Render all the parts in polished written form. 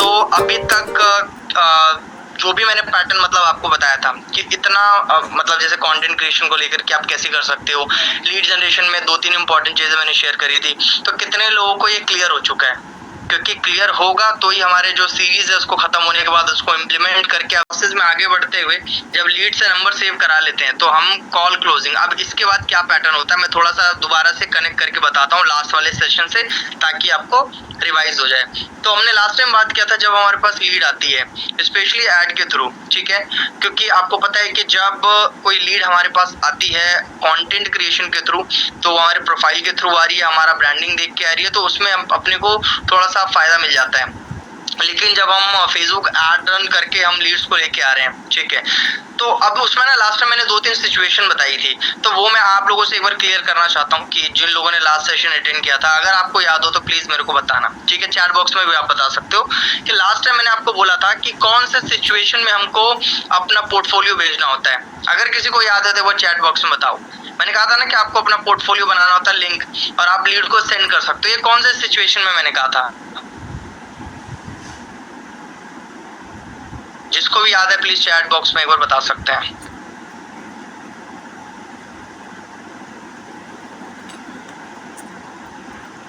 तो अभी तक जो भी मैंने पैटर्न मतलब आपको बताया था कि इतना मतलब जैसे कंटेंट क्रिएशन को लेकर के आप कैसे कर सकते हो, लीड जनरेशन में 2-3 इंपॉर्टेंट चीजें मैंने शेयर करी थी, तो कितने लोगों को ये क्लियर हो चुका है? क्योंकि क्लियर होगा तो ही हमारे जो सीरीज है उसको खत्म होने के बाद उसको इम्प्लीमेंट करके प्रोसेस में आगे बढ़ते हुए जब लीड से नंबर सेव करा लेते हैं तो हम कॉल क्लोजिंग, अब इसके बाद क्या पैटर्न होता है मैं थोड़ा सा दोबारा से कनेक्ट करके बताता हूँ लास्ट वाले सेशन से, ताकि आपको रिवाइज हो जाए। तो हमने लास्ट टाइम बात किया था जब हमारे पास लीड आती है स्पेशली ऐड के थ्रू, ठीक है, क्योंकि आपको पता है कि जब कोई लीड हमारे पास आती है कंटेंट क्रिएशन के थ्रू तो हमारे प्रोफाइल के थ्रू आ रही है, हमारा ब्रांडिंग देख के आ रही है, तो उसमें अपने को थोड़ा सा फायदा मिल जाता है। लेकिन जब हम फेसबुक ऐड रन करके हम लीड्स को लेके आ रहे हैं, ठीक है, तो अब उसमें ना लास्ट टाइम मैंने 2-3 सिचुएशन बताई थी, तो वो मैं आप लोगों से एक बार क्लियर करना चाहता हूँ कि जिन लोगों ने लास्ट सेशन अटेंड किया था, अगर आपको याद हो तो प्लीज मेरे को बताना, ठीक है, चैट बॉक्स में भी आप बता सकते हो कि लास्ट टाइम मैंने आपको बोला था कि कौन से सिचुएशन में हमको अपना पोर्टफोलियो भेजना होता है। अगर किसी को याद है तो वो चैट बॉक्स में बताओ। मैंने कहा था ना कि आपको अपना पोर्टफोलियो बनाना होता है लिंक और आप लीड को सेंड कर सकते हो, ये कौन से सिचुएशन में मैंने कहा था? जिसको भी याद है प्लीज चैट बॉक्स में एक बार बता सकते हैं।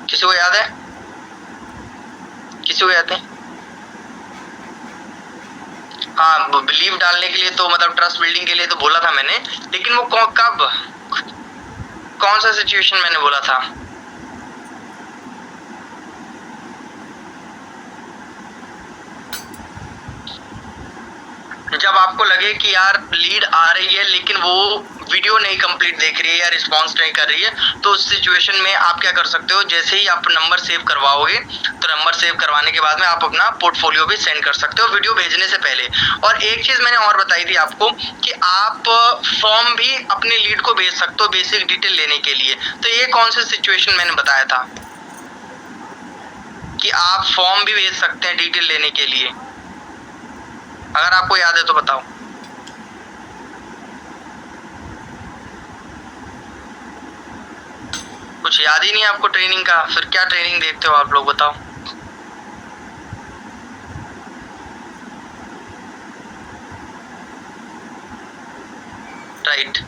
किसी को याद है? किसी को याद है? हाँ, बिलीव डालने के लिए तो मतलब ट्रस्ट बिल्डिंग के लिए तो बोला था मैंने, लेकिन वो कब कौन सा सिचुएशन मैंने बोला था? जब आपको लगे कि यार लीड आ रही है लेकिन वो वीडियो नहीं कंप्लीट देख रही है या रिस्पॉन्स नहीं कर रही है, तो उस सिचुएशन में आप क्या कर सकते हो, जैसे ही आप नंबर सेव करवाओगे तो नंबर सेव करवाने के बाद में आप अपना पोर्टफोलियो भी सेंड कर सकते हो वीडियो भेजने से पहले। और एक चीज मैंने और बताई थी आपको कि आप फॉर्म भी अपने लीड को भेज सकते हो बेसिक डिटेल लेने के लिए, तो ये कौन सी सिचुएशन मैंने बताया था कि आप फॉर्म भी भेज सकते हैं डिटेल लेने के लिए? अगर आपको याद है तो बताओ। कुछ याद ही नहीं है आपको ट्रेनिंग का, फिर क्या ट्रेनिंग देखते हो आप लोग, बताओ। राइट,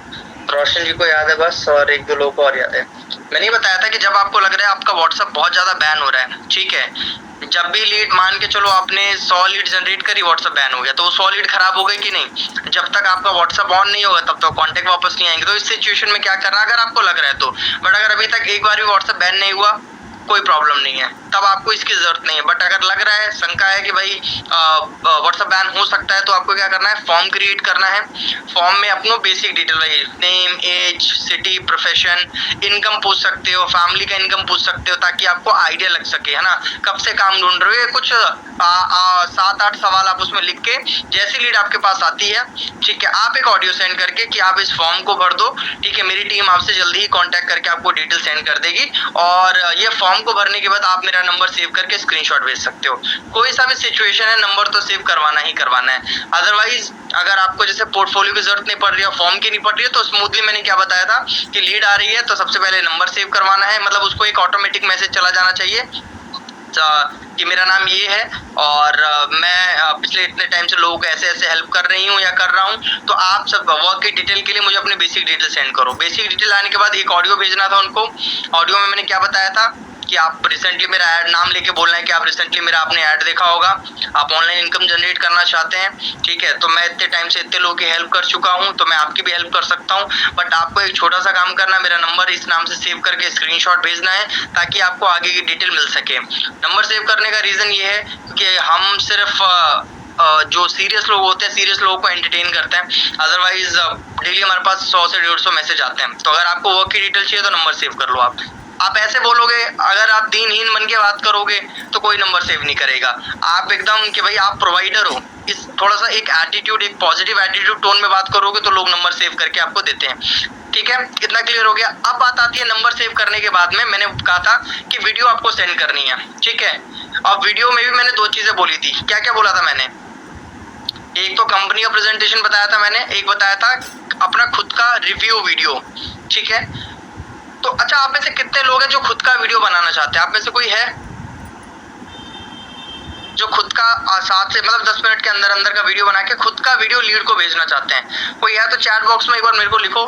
रोशन जी को याद है बस, और 1-2 लोगों को और याद है। मैंने ही बताया था कि जब आपको लग रहा है आपका व्हाट्सएप बहुत ज्यादा बैन हो रहा है, ठीक है, जब भी लीड मान के चलो आपने 100 लीड जनरेट करी, व्हाट्सएप बैन हो गया, तो वो 100 लीड खराब हो गई कि नहीं? जब तक आपका व्हाट्सएप ऑन नहीं होगा तब तक कांटेक्ट वापस नहीं आएंगे। तो इस सिचुएशन में क्या करना अगर आपको लग रहा है तो, बट अगर अभी तक एक बार भी व्हाट्सएप बैन नहीं हुआ कोई प्रॉब्लम नहीं है, तब आपको इसकी जरूरत नहीं है। बट अगर लग रहा है, शंका है कि भाई व्हाट्सएप बैन हो सकता है, तो आपको क्या करना है, फॉर्म क्रिएट करना है। फॉर्म में अपनो बेसिक डिटेल भाई name, age, city, profession, income पूछ सकते हो, फैमिली का इनकम पूछ सकते हो, ताकि आपको आइडिया लग सके, है ना, कब से काम ढूंढ रहे हो। ये कुछ 7-8 सवाल आप उसमें लिख के जैसी लीड आपके पास आती है, ठीक है, आप एक ऑडियो सेंड करके कि आप इस फॉर्म को भर दो, ठीक है, मेरी टीम आपसे जल्दी ही कांटेक्ट करके आपको डिटेल सेंड कर देगी। और ये फॉर्म को भरने के बाद आप मेरा नंबर सेव करके स्क्रीनशॉट भेज सकते हो। कोई सा भी सिचुएशन है, नंबर तो सेव करवाना ही करवाना है। अदरवाइज अगर आपको जैसे पोर्टफोलियो की जरूरत नहीं पड़ रही है, फॉर्म की नहीं पड़ रही है, तो स्मूथली मैंने क्या बताया था कि लीड आ रही है तो सबसे पहले नंबर सेव करवाना है, मतलब उसको एक ऑटोमेटिक मैसेज चला जाना चाहिए कि मेरा नाम ये है और मैं पिछले इतने टाइम से लोगों को ऐसे ऐसे हेल्प कर रही हूँ या कर रहा हूँ, तो आप सब वर्क की डिटेल के लिए मुझे अपने बेसिक डिटेल सेंड करो। बेसिक डिटेल आने के बाद एक ऑडियो भेजना था उनको। ऑडियो में मैंने क्या बताया था कि आप रिसेंटली मेरा ऐड नाम लेके बोलना है कि आप रिसेंटली मेरा आपने ऐड देखा होगा, आप ऑनलाइन इनकम जनरेट करना चाहते हैं, ठीक है, तो मैं इतने टाइम से इतने लोगों की हेल्प कर चुका हूँ, तो मैं आपकी भी हेल्प कर सकता हूँ। बट आपको एक छोटा सा काम करना है, मेरा नंबर इस नाम से सेव करके स्क्रीनशॉट भेजना है ताकि आपको आगे की डिटेल मिल सके। नंबर सेव करने का रीजन ये है कि हम सिर्फ जो सीरियस लोग होते हैं, सीरियस लोगों को एंटरटेन करते हैं, अदरवाइज डेली हमारे पास 100 से 150 मैसेज आते हैं। तो अगर आपको वर्क की डिटेल चाहिए तो नंबर सेव कर लो। आप ऐसे बोलोगे, अगर आप दीनहीन बन के बात करोगे तो कोई नंबर सेव नहीं करेगा। आप एकदम कि भाई आप प्रोवाइडर हो, इस थोड़ा सा एक एटीट्यूड, एक पॉजिटिव एटीट्यूड टोन में बात करोगे तो लोग नंबर सेव करके आपको देते हैं, ठीक है, इतना क्लियर हो गया। अब बात आती है नंबर सेव करने के बाद में, मैंने कहा था कि वीडियो आपको सेंड करनी है, ठीक है, और वीडियो में भी मैंने 2 चीजें बोली थी। क्या क्या बोला था मैंने? एक तो कंपनी का प्रेजेंटेशन बताया था मैंने, एक बताया था अपना खुद का रिव्यू वीडियो, ठीक है। तो अच्छा, आप में से कितने लोग हैं जो खुद का वीडियो बनाना चाहते हैं? आप में से कोई है? जो खुद का 7 से मतलब 10 मिनट के अंदर अंदर का वीडियो बना के खुद का वीडियो लीड को भेजना चाहते हैं, कोई है तो चैट बॉक्स में एक बार मेरे को लिखो।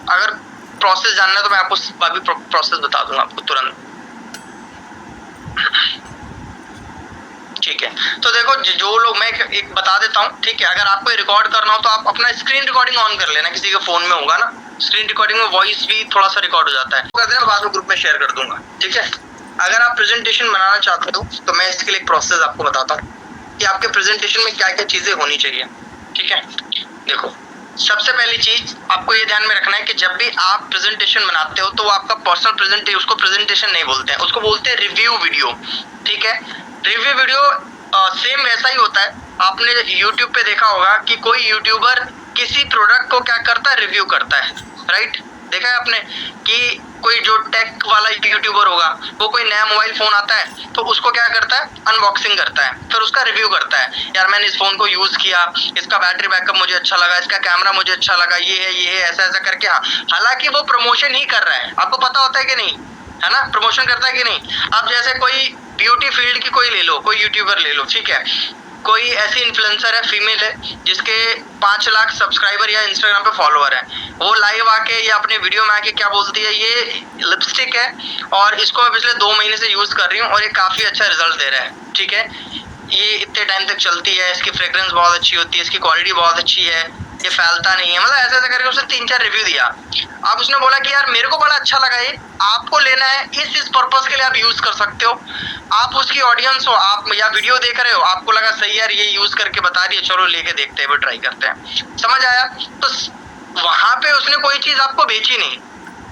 अगर प्रोसेस जानना है तो मैं आपको अभी प्रोसेस बता दूंगा आपको तुरंत। ठीक है, तो देखो जो लोग, मैं एक बता देता हूँ, ठीक है। अगर आपको रिकॉर्ड करना हो तो आप अपना स्क्रीन रिकॉर्डिंग ऑन कर लेना, किसी के फोन में होगा ना, स्क्रीन रिकॉर्डिंग में वॉइस भी थोड़ा सा रिकॉर्ड हो जाता है, कर देना, बाद में ग्रुप में शेयर कर दूंगा, ठीक है। अगर आप प्रेजेंटेशन बनाना चाहते हो तो मैं इसके लिए एक प्रोसेस आपको बताता हूँ कि आपके प्रेजेंटेशन में क्या क्या चीजें होनी चाहिए, ठीक है। देखो, सबसे पहली चीज आपको ये ध्यान में रखना है कि जब भी आप प्रेजेंटेशन बनाते हो तो वो आपका पर्सनल प्रेजेंटेशन, उसको प्रेजेंटेशन नहीं बोलते हैं, उसको बोलते हैं रिव्यू वीडियो, ठीक है। रिव्यू वीडियो सेम वैसा ही होता है। आपने यूट्यूब पे देखा होगा कि कोई यूट्यूबर किसी प्रोडक्ट को क्या करता है, रिव्यू करता है, राइट। देखा है आपने कि कोई जो टेक वाला यूट्यूबर होगा, वो कोई नया मोबाइल फोन आता है तो उसको क्या करता है, अनबॉक्सिंग करता है, फिर उसका रिव्यू करता है, यार मैंने इस फोन को यूज किया, इसका बैटरी बैकअप मुझे अच्छा लगा, इसका कैमरा मुझे अच्छा लगा, ये है ऐसा ऐसा करके। हाँ, हालांकि वो प्रमोशन ही कर रहा है, आपको पता होता है कि नहीं, है ना, प्रमोशन करता है कि नहीं। अब जैसे कोई ब्यूटी फील्ड की कोई ले लो, कोई यूट्यूबर ले लो, ठीक है, कोई ऐसी इन्फ्लुएंसर है, फीमेल है, जिसके 5 लाख सब्सक्राइबर या इंस्टाग्राम पे फॉलोअर है, वो लाइव आके या अपने वीडियो में आके क्या बोलती है, ये लिपस्टिक है और इसको मैं पिछले 2 महीने से यूज कर रही हूँ और ये काफी अच्छा रिजल्ट दे रहा है, ठीक है, ये इतने टाइम तक चलती है, इसकी फ्रेग्रेंस बहुत अच्छी होती है, इसकी क्वालिटी बहुत अच्छी है, ये फैलता नहीं है, मतलब ऐसे ऐसे करके उसने 3-4 रिव्यू दिया। अब उसने बोला कि यार मेरे को बड़ा अच्छा लगा, ये आपको लेना है, इस पर्पस के लिए आप यूज कर सकते हो। आप उसकी ऑडियंस हो, आप या वीडियो देख रहे हो, आपको लगा सही यार ये यूज करके बता रही है, चलो लेके देखते हैं, ट्राई करते हैं, समझ आया। तो वहां पे उसने कोई चीज आपको बेची नहीं,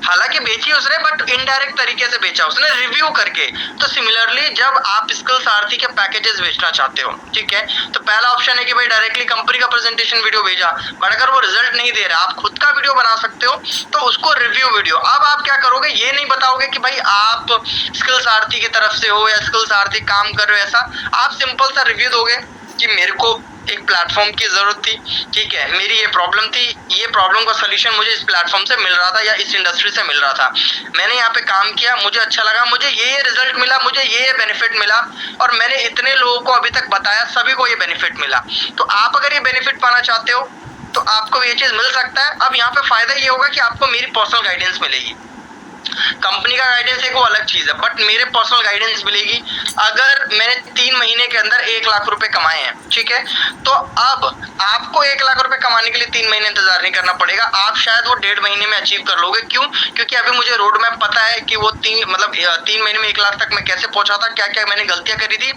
हालांकि बेची उसने बट इनडायरेक्ट तरीके से बेचा उसने, रिव्यू करके। तो सिमिलरली जब आप स्किल सारथी के पैकेजेस बेचना चाहते हो, ठीक है, तो पहला ऑप्शन है कि भाई डायरेक्टली कंपनी का प्रेजेंटेशन वीडियो भेजा, बट अगर वो रिजल्ट नहीं दे रहा, आप खुद का वीडियो बना सकते हो, तो उसको रिव्यू वीडियो। अब आप क्या करोगे, ये नहीं बताओगे कि भाई आप स्किल सारथी की तरफ से हो या स्किल सारथी काम कर रहे हो, ऐसा आप सिंपल सा रिव्यू दोगे कि मेरे को एक प्लेटफॉर्म की जरूरत थी, ठीक है, मेरी ये प्रॉब्लम थी, ये प्रॉब्लम का सोल्यूशन मुझे इस प्लेटफॉर्म से मिल रहा था या इस इंडस्ट्री से मिल रहा था, मैंने यहाँ पे काम किया, मुझे अच्छा लगा, मुझे ये रिजल्ट मिला, मुझे ये बेनिफिट मिला और मैंने इतने लोगों को अभी तक बताया, सभी को ये बेनिफिट मिला। तो आप अगर ये बेनिफिट पाना चाहते हो तो आपको ये चीज मिल सकता है। अब यहाँ पे फायदा ये होगा कि आपको मेरी पर्सनल गाइडेंस मिलेगी, कंपनी का गाइडेंस एक वो अलग चीज है, बट मेरे पर्सनल गाइडेंस मिलेगी। अगर मैंने 3 महीने के अंदर 1 लाख रुपए कमाए हैं, ठीक है, तो अब आपको 1 लाख रुपए कमाने के लिए 3 महीने इंतजार नहीं करना पड़ेगा, आप शायद वो 1.5 महीने में अचीव कर लोगे। क्यों? क्योंकि अभी मुझे रोड मैप पता है कि वो 3 महीने में 1 लाख तक मैं कैसे पहुंचा था, क्या क्या मैंने गलतियां करी थी,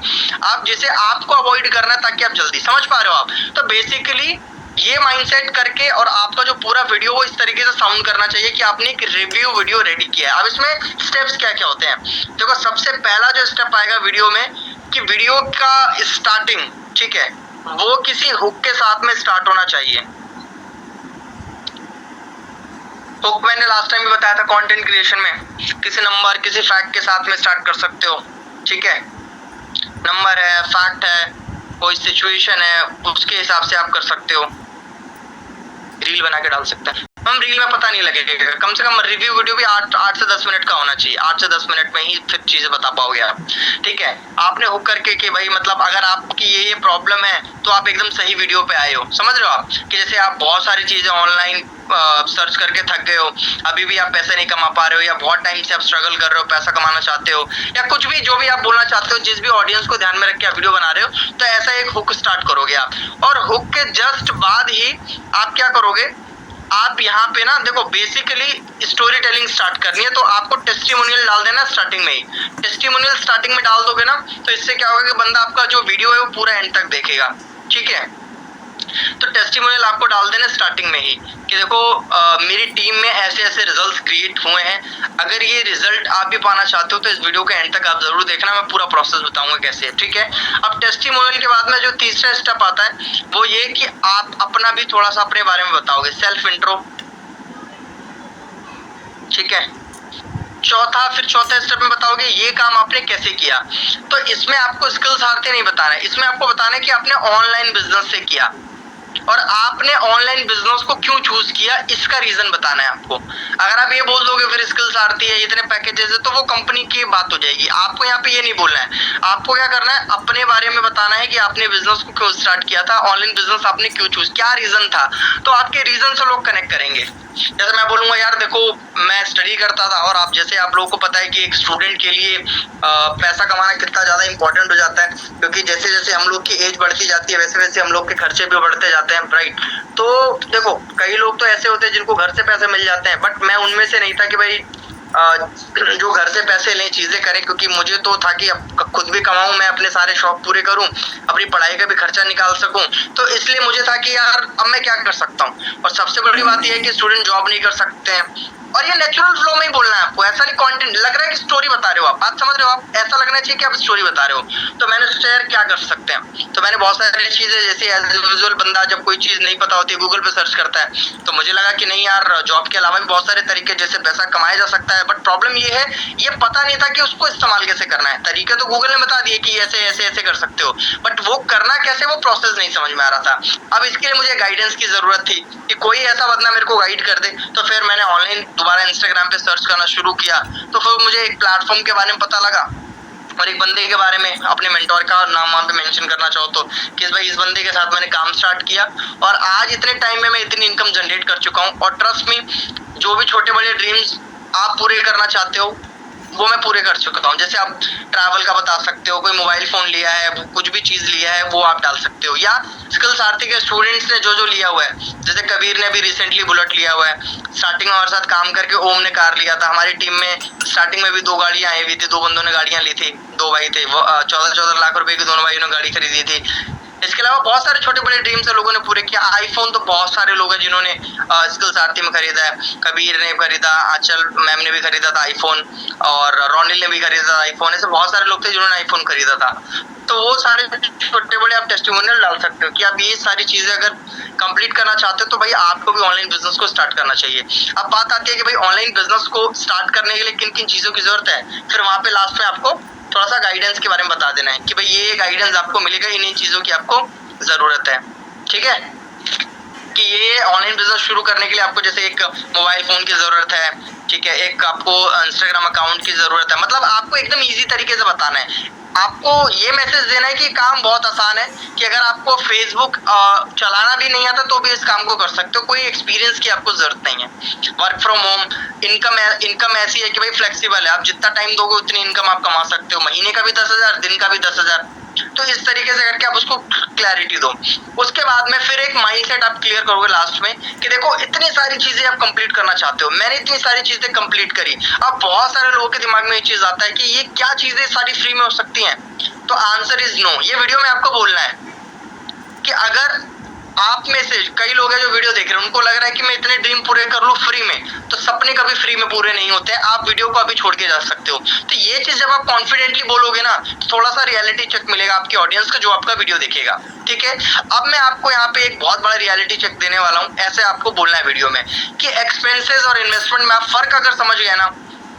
आप जिसे आपको अवॉइड करना है ताकि आप जल्दी, समझ पा रहे हो आप। तो बेसिकली ये माइंडसेट करके और आपका जो पूरा वीडियो वो इस तरीके से साउंड करना चाहिए कि आपने एक रिव्यू वीडियो रेडी किया है। अब इसमें स्टेप्स क्या क्या होते हैं, देखो सबसे पहला जो स्टेप आएगा वीडियो में कि वीडियो का स्टार्टिंग, ठीक है, वो किसी हुक के साथ में स्टार्ट होना चाहिए। हुक मैंने लास्ट टाइम भी बताया था कंटेंट क्रिएशन में, किसी नंबर किसी फैक्ट के साथ में स्टार्ट कर सकते हो, ठीक है, नंबर है, फैक्ट है, कोई सिचुएशन है, उसके हिसाब से आप कर सकते हो, रील बना के डाल सकते हैं हम, रील में पता नहीं लगेगा, कम से कम रिव्यू वीडियो भी 8 से 10 मिनट का होना चाहिए, 8 से 10 मिनट में ही फिर चीजें बता पाओगे आप, ठीक है। आपने हुक करके कि भाई मतलब अगर आपकी ये प्रॉब्लम है तो आप एकदम सही वीडियो पे आए हो, समझ रहे हो आप, कि जैसे आप बहुत सारी चीजें ऑनलाइन सर्च करके थक गए हो, अभी भी आप पैसे नहीं कमा पा रहे हो, या बहुत टाइम से आप स्ट्रगल कर रहे हो, पैसा कमाना चाहते हो, या कुछ भी जो भी आप बोलना चाहते हो, जिस भी ऑडियंस को ध्यान में रख के आप वीडियो बना रहे हो, तो ऐसा एक हुक स्टार्ट करोगे आप। और हुक के जस्ट बाद ही आप क्या करोगे, आप यहाँ पे ना देखो बेसिकली स्टोरी टेलिंग स्टार्ट करनी है, तो आपको टेस्टिमोनियल डाल देना स्टार्टिंग में ही। टेस्टिमोनियल स्टार्टिंग में डाल दोगे ना तो इससे क्या होगा कि बंदा आपका जो वीडियो है वो पूरा एंड तक देखेगा, ठीक है। तो टेस्टिमोनियल आपको डाल देना स्टार्टिंग में ही कि देखो मेरी टीम में ऐसे ऐसे रिजल्ट्स क्रिएट हुए हैं, अगर ये रिजल्ट आप भी पाना चाहते हो तो इस वीडियो के एंड तक आप जरूर देखना, मैं पूरा प्रोसेस बताऊंगा कैसे, ठीक है। अब टेस्टिमोनियल के बाद में जो तीसरा स्टेप आता है वो ये कि आप अपना भी थोड़ा सा अपने बारे में बताओगे, सेल्फ इंट्रो, ठीक है। चौथे स्टेप में बताओगे ये काम आपने कैसे किया। तो इसमें आपको स्किल्स हारते नहीं बताना है, इसमें आपको बताना है कि आपने ऑनलाइन बिजनेस से किया, और आपने ऑनलाइन बिजनेस को क्यों चूज किया, इसका रीजन बताना है आपको। अगर आप ये बोल दोगे फिर स्किल्स आती है, इतने पैकेजेस है, तो वो कंपनी की बात हो जाएगी। आपको यहाँ पे ये नहीं बोलना है, आपको क्या करना है, अपने बारे में बताना है कि आपने बिजनेस को क्यों स्टार्ट किया था, ऑनलाइन बिजनेस आपने क्यों चूज, क्या रीजन था। तो आपके रीजन से लोग कनेक्ट करेंगे। जैसे मैं बोलूंगा यार देखो मैं स्टडी करता था, और आप जैसे आप लोगों को पता है कि एक स्टूडेंट के लिए पैसा कमाना कितना ज्यादा इंपॉर्टेंट हो जाता है, क्योंकि जैसे जैसे हम लोग की एज बढ़ती जाती है वैसे वैसे हम लोग के खर्चे भी बढ़ते जाते हैं, राइट। तो देखो कई लोग तो ऐसे होते हैं जिनको घर से पैसे मिल जाते हैं, बट मैं उनमें से नहीं था कि भाई जो घर से पैसे लें, चीजें करें, क्योंकि मुझे तो था कि अब खुद भी कमाऊं, मैं अपने सारे शौक पूरे करूं, अपनी पढ़ाई का भी खर्चा निकाल सकूं। तो इसलिए मुझे था कि यार अब मैं क्या कर सकता हूं। और सबसे बड़ी बात यह है कि स्टूडेंट जॉब नहीं कर सकते हैं, और ये नेचुरल फ्लो में ही बोलना है आपको, ऐसा नहीं कंटेंट लग रहा है कि स्टोरी बता रहे हो आप, बात समझ रहे हो आप, ऐसा लगना चाहिए कि आप स्टोरी बता रहे हो। तो मैंने सोचा यार क्या कर सकते हैं, तो मैंने बहुत सारी चीजें, जैसे एज यूजुअल बंदा जब कोई चीज नहीं पता होती है गूगल पे सर्च करता है, तो मुझे लगा कि नहीं यार जॉब के अलावा भी बहुत सारे तरीके जैसे पैसा कमाया जा सकता है। बट प्रॉब्लम ये है, ये पता नहीं था कि उसको इस्तेमाल कैसे करना है। तरीके तो गूगल ने बता दिए कि ऐसे ऐसे ऐसे कर सकते हो, बट वो करना कैसे, वो प्रोसेस नहीं समझ में आ रहा था। अब इसके लिए मुझे गाइडेंस की जरूरत थी कि कोई ऐसा बंदा मेरे को गाइड कर दे। तो फिर मैंने ऑनलाइन दोबारा इंस्टाग्राम पे सर्च करना शुरू किया, तो फिर मुझे एक प्लेटफॉर्म के बारे में पता लगा, और एक बंदे के बारे में, अपने मेंटोर का नाम वहां पे मेंशन करना चाहो तो, कि भाई इस बंदे के साथ मैंने काम स्टार्ट किया, और आज इतने टाइम में मैं इतनी इनकम जनरेट कर चुका हूँ। और ट्रस्ट मी, जो भी छोटे बड़े ड्रीम्स आप पूरे करना चाहते हो वो मैं पूरे कर चुका हूँ। जैसे आप ट्रैवल का बता सकते हो, कोई मोबाइल फोन लिया है, कुछ भी चीज लिया है वो आप डाल सकते हो, या स्किल्स आरती के स्टूडेंट्स ने जो जो लिया हुआ है, जैसे कबीर ने अभी रिसेंटली बुलेट लिया हुआ है, स्टार्टिंग में हमारे साथ काम करके ओम ने कार लिया था, हमारी टीम में स्टार्टिंग में भी 2 गाड़ियां आई हुई थी, 2 बंदों ने गाड़ियां ली थी, 2 भाई थे, वो 14-14 लाख रुपए की दोनों भाइयों ने गाड़ी खरीदी थी। इसके अलावा बहुत सारे छोटे बड़े ड्रीम्स लोगों ने पूरे किया। आईफोन तो बहुत सारे लोग हैं जिन्होंने स्किल्स आरती में खरीदा है, कबीर ने खरीदा, आंचल मैम ने भी खरीदा था आईफोन, और रोनिल ने भी खरीदा था आईफोन, ऐसे बहुत सारे लोग थे जिन्होंने आईफोन खरीदा था। तो वो सारे छोटे बड़े आप टेस्टिमोनियल डाल सकते हो कि आप ये सारी चीजें अगर कंप्लीट करना चाहते हो तो भाई आपको भी ऑनलाइन बिजनेस को स्टार्ट करना चाहिए। अब बात आती है कि भाई ऑनलाइन बिजनेस को स्टार्ट करने के लिए किन किन चीजों की जरूरत है, फिर वहां पे लास्ट में आपको थोड़ा सा गाइडेंस के बारे में बता देना है कि भाई ये गाइडेंस आपको मिलेगा, इन चीजों की आपको जरूरत है, ठीक है। कि ये ऑनलाइन बिजनेस शुरू करने के लिए आपको जैसे एक मोबाइल फोन की जरूरत है, ठीक है, एक आपको इंस्टाग्राम अकाउंट की जरूरत है, मतलब आपको एकदम इजी तरीके से बताना है। आपको ये मैसेज देना है कि काम बहुत आसान है, कि अगर आपको फेसबुक चलाना भी नहीं आता तो भी इस काम को कर सकते हो, कोई एक्सपीरियंस की आपको जरूरत नहीं है। वर्क फ्रॉम होम, इनकम ऐसी है कि भाई फ्लेक्सिबल है, आप जितना टाइम दोगे उतनी इनकम आप कमा सकते हो, महीने का भी 10,000, दिन का भी 10,000। तो इस तरीके से करके आप उसको क्लैरिटी दो। उसके बाद में फिर एक माइंडसेट आप क्लियर करोगे लास्ट में कि देखो इतनी सारी चीजें आप कंप्लीट करना चाहते हो, मैंने इतनी सारी चीजें कंप्लीट करी। अब बहुत सारे लोगों के दिमाग में ये चीज आता है कि ये क्या चीजें सारी फ्री में हो सकती हैं, तो आंसर इज नो। ये वीडियो में आपको बोलना है कि अगर आप में से कई लोग हैं जो वीडियो देख रहे हैं, उनको लग रहा है कि मैं इतने ड्रीम पूरे कर लूं फ्री में, तो सपने कभी फ्री में पूरे नहीं होते। आप वीडियो को अभी छोड़ के जा सकते हो। तो ये चीज जब आप कॉन्फिडेंटली बोलोगे ना, तो थोड़ा सा रियलिटी चेक मिलेगा आपकी ऑडियंस को जो आपका वीडियो देखेगा, ठीक है। अब मैं आपको यहाँ पे एक बहुत बड़ा रियलिटी चेक देने वाला हूँ, ऐसे आपको बोलना है वीडियो में कि एक्सपेंसेस और इन्वेस्टमेंट में आप फर्क अगर समझ गए ना,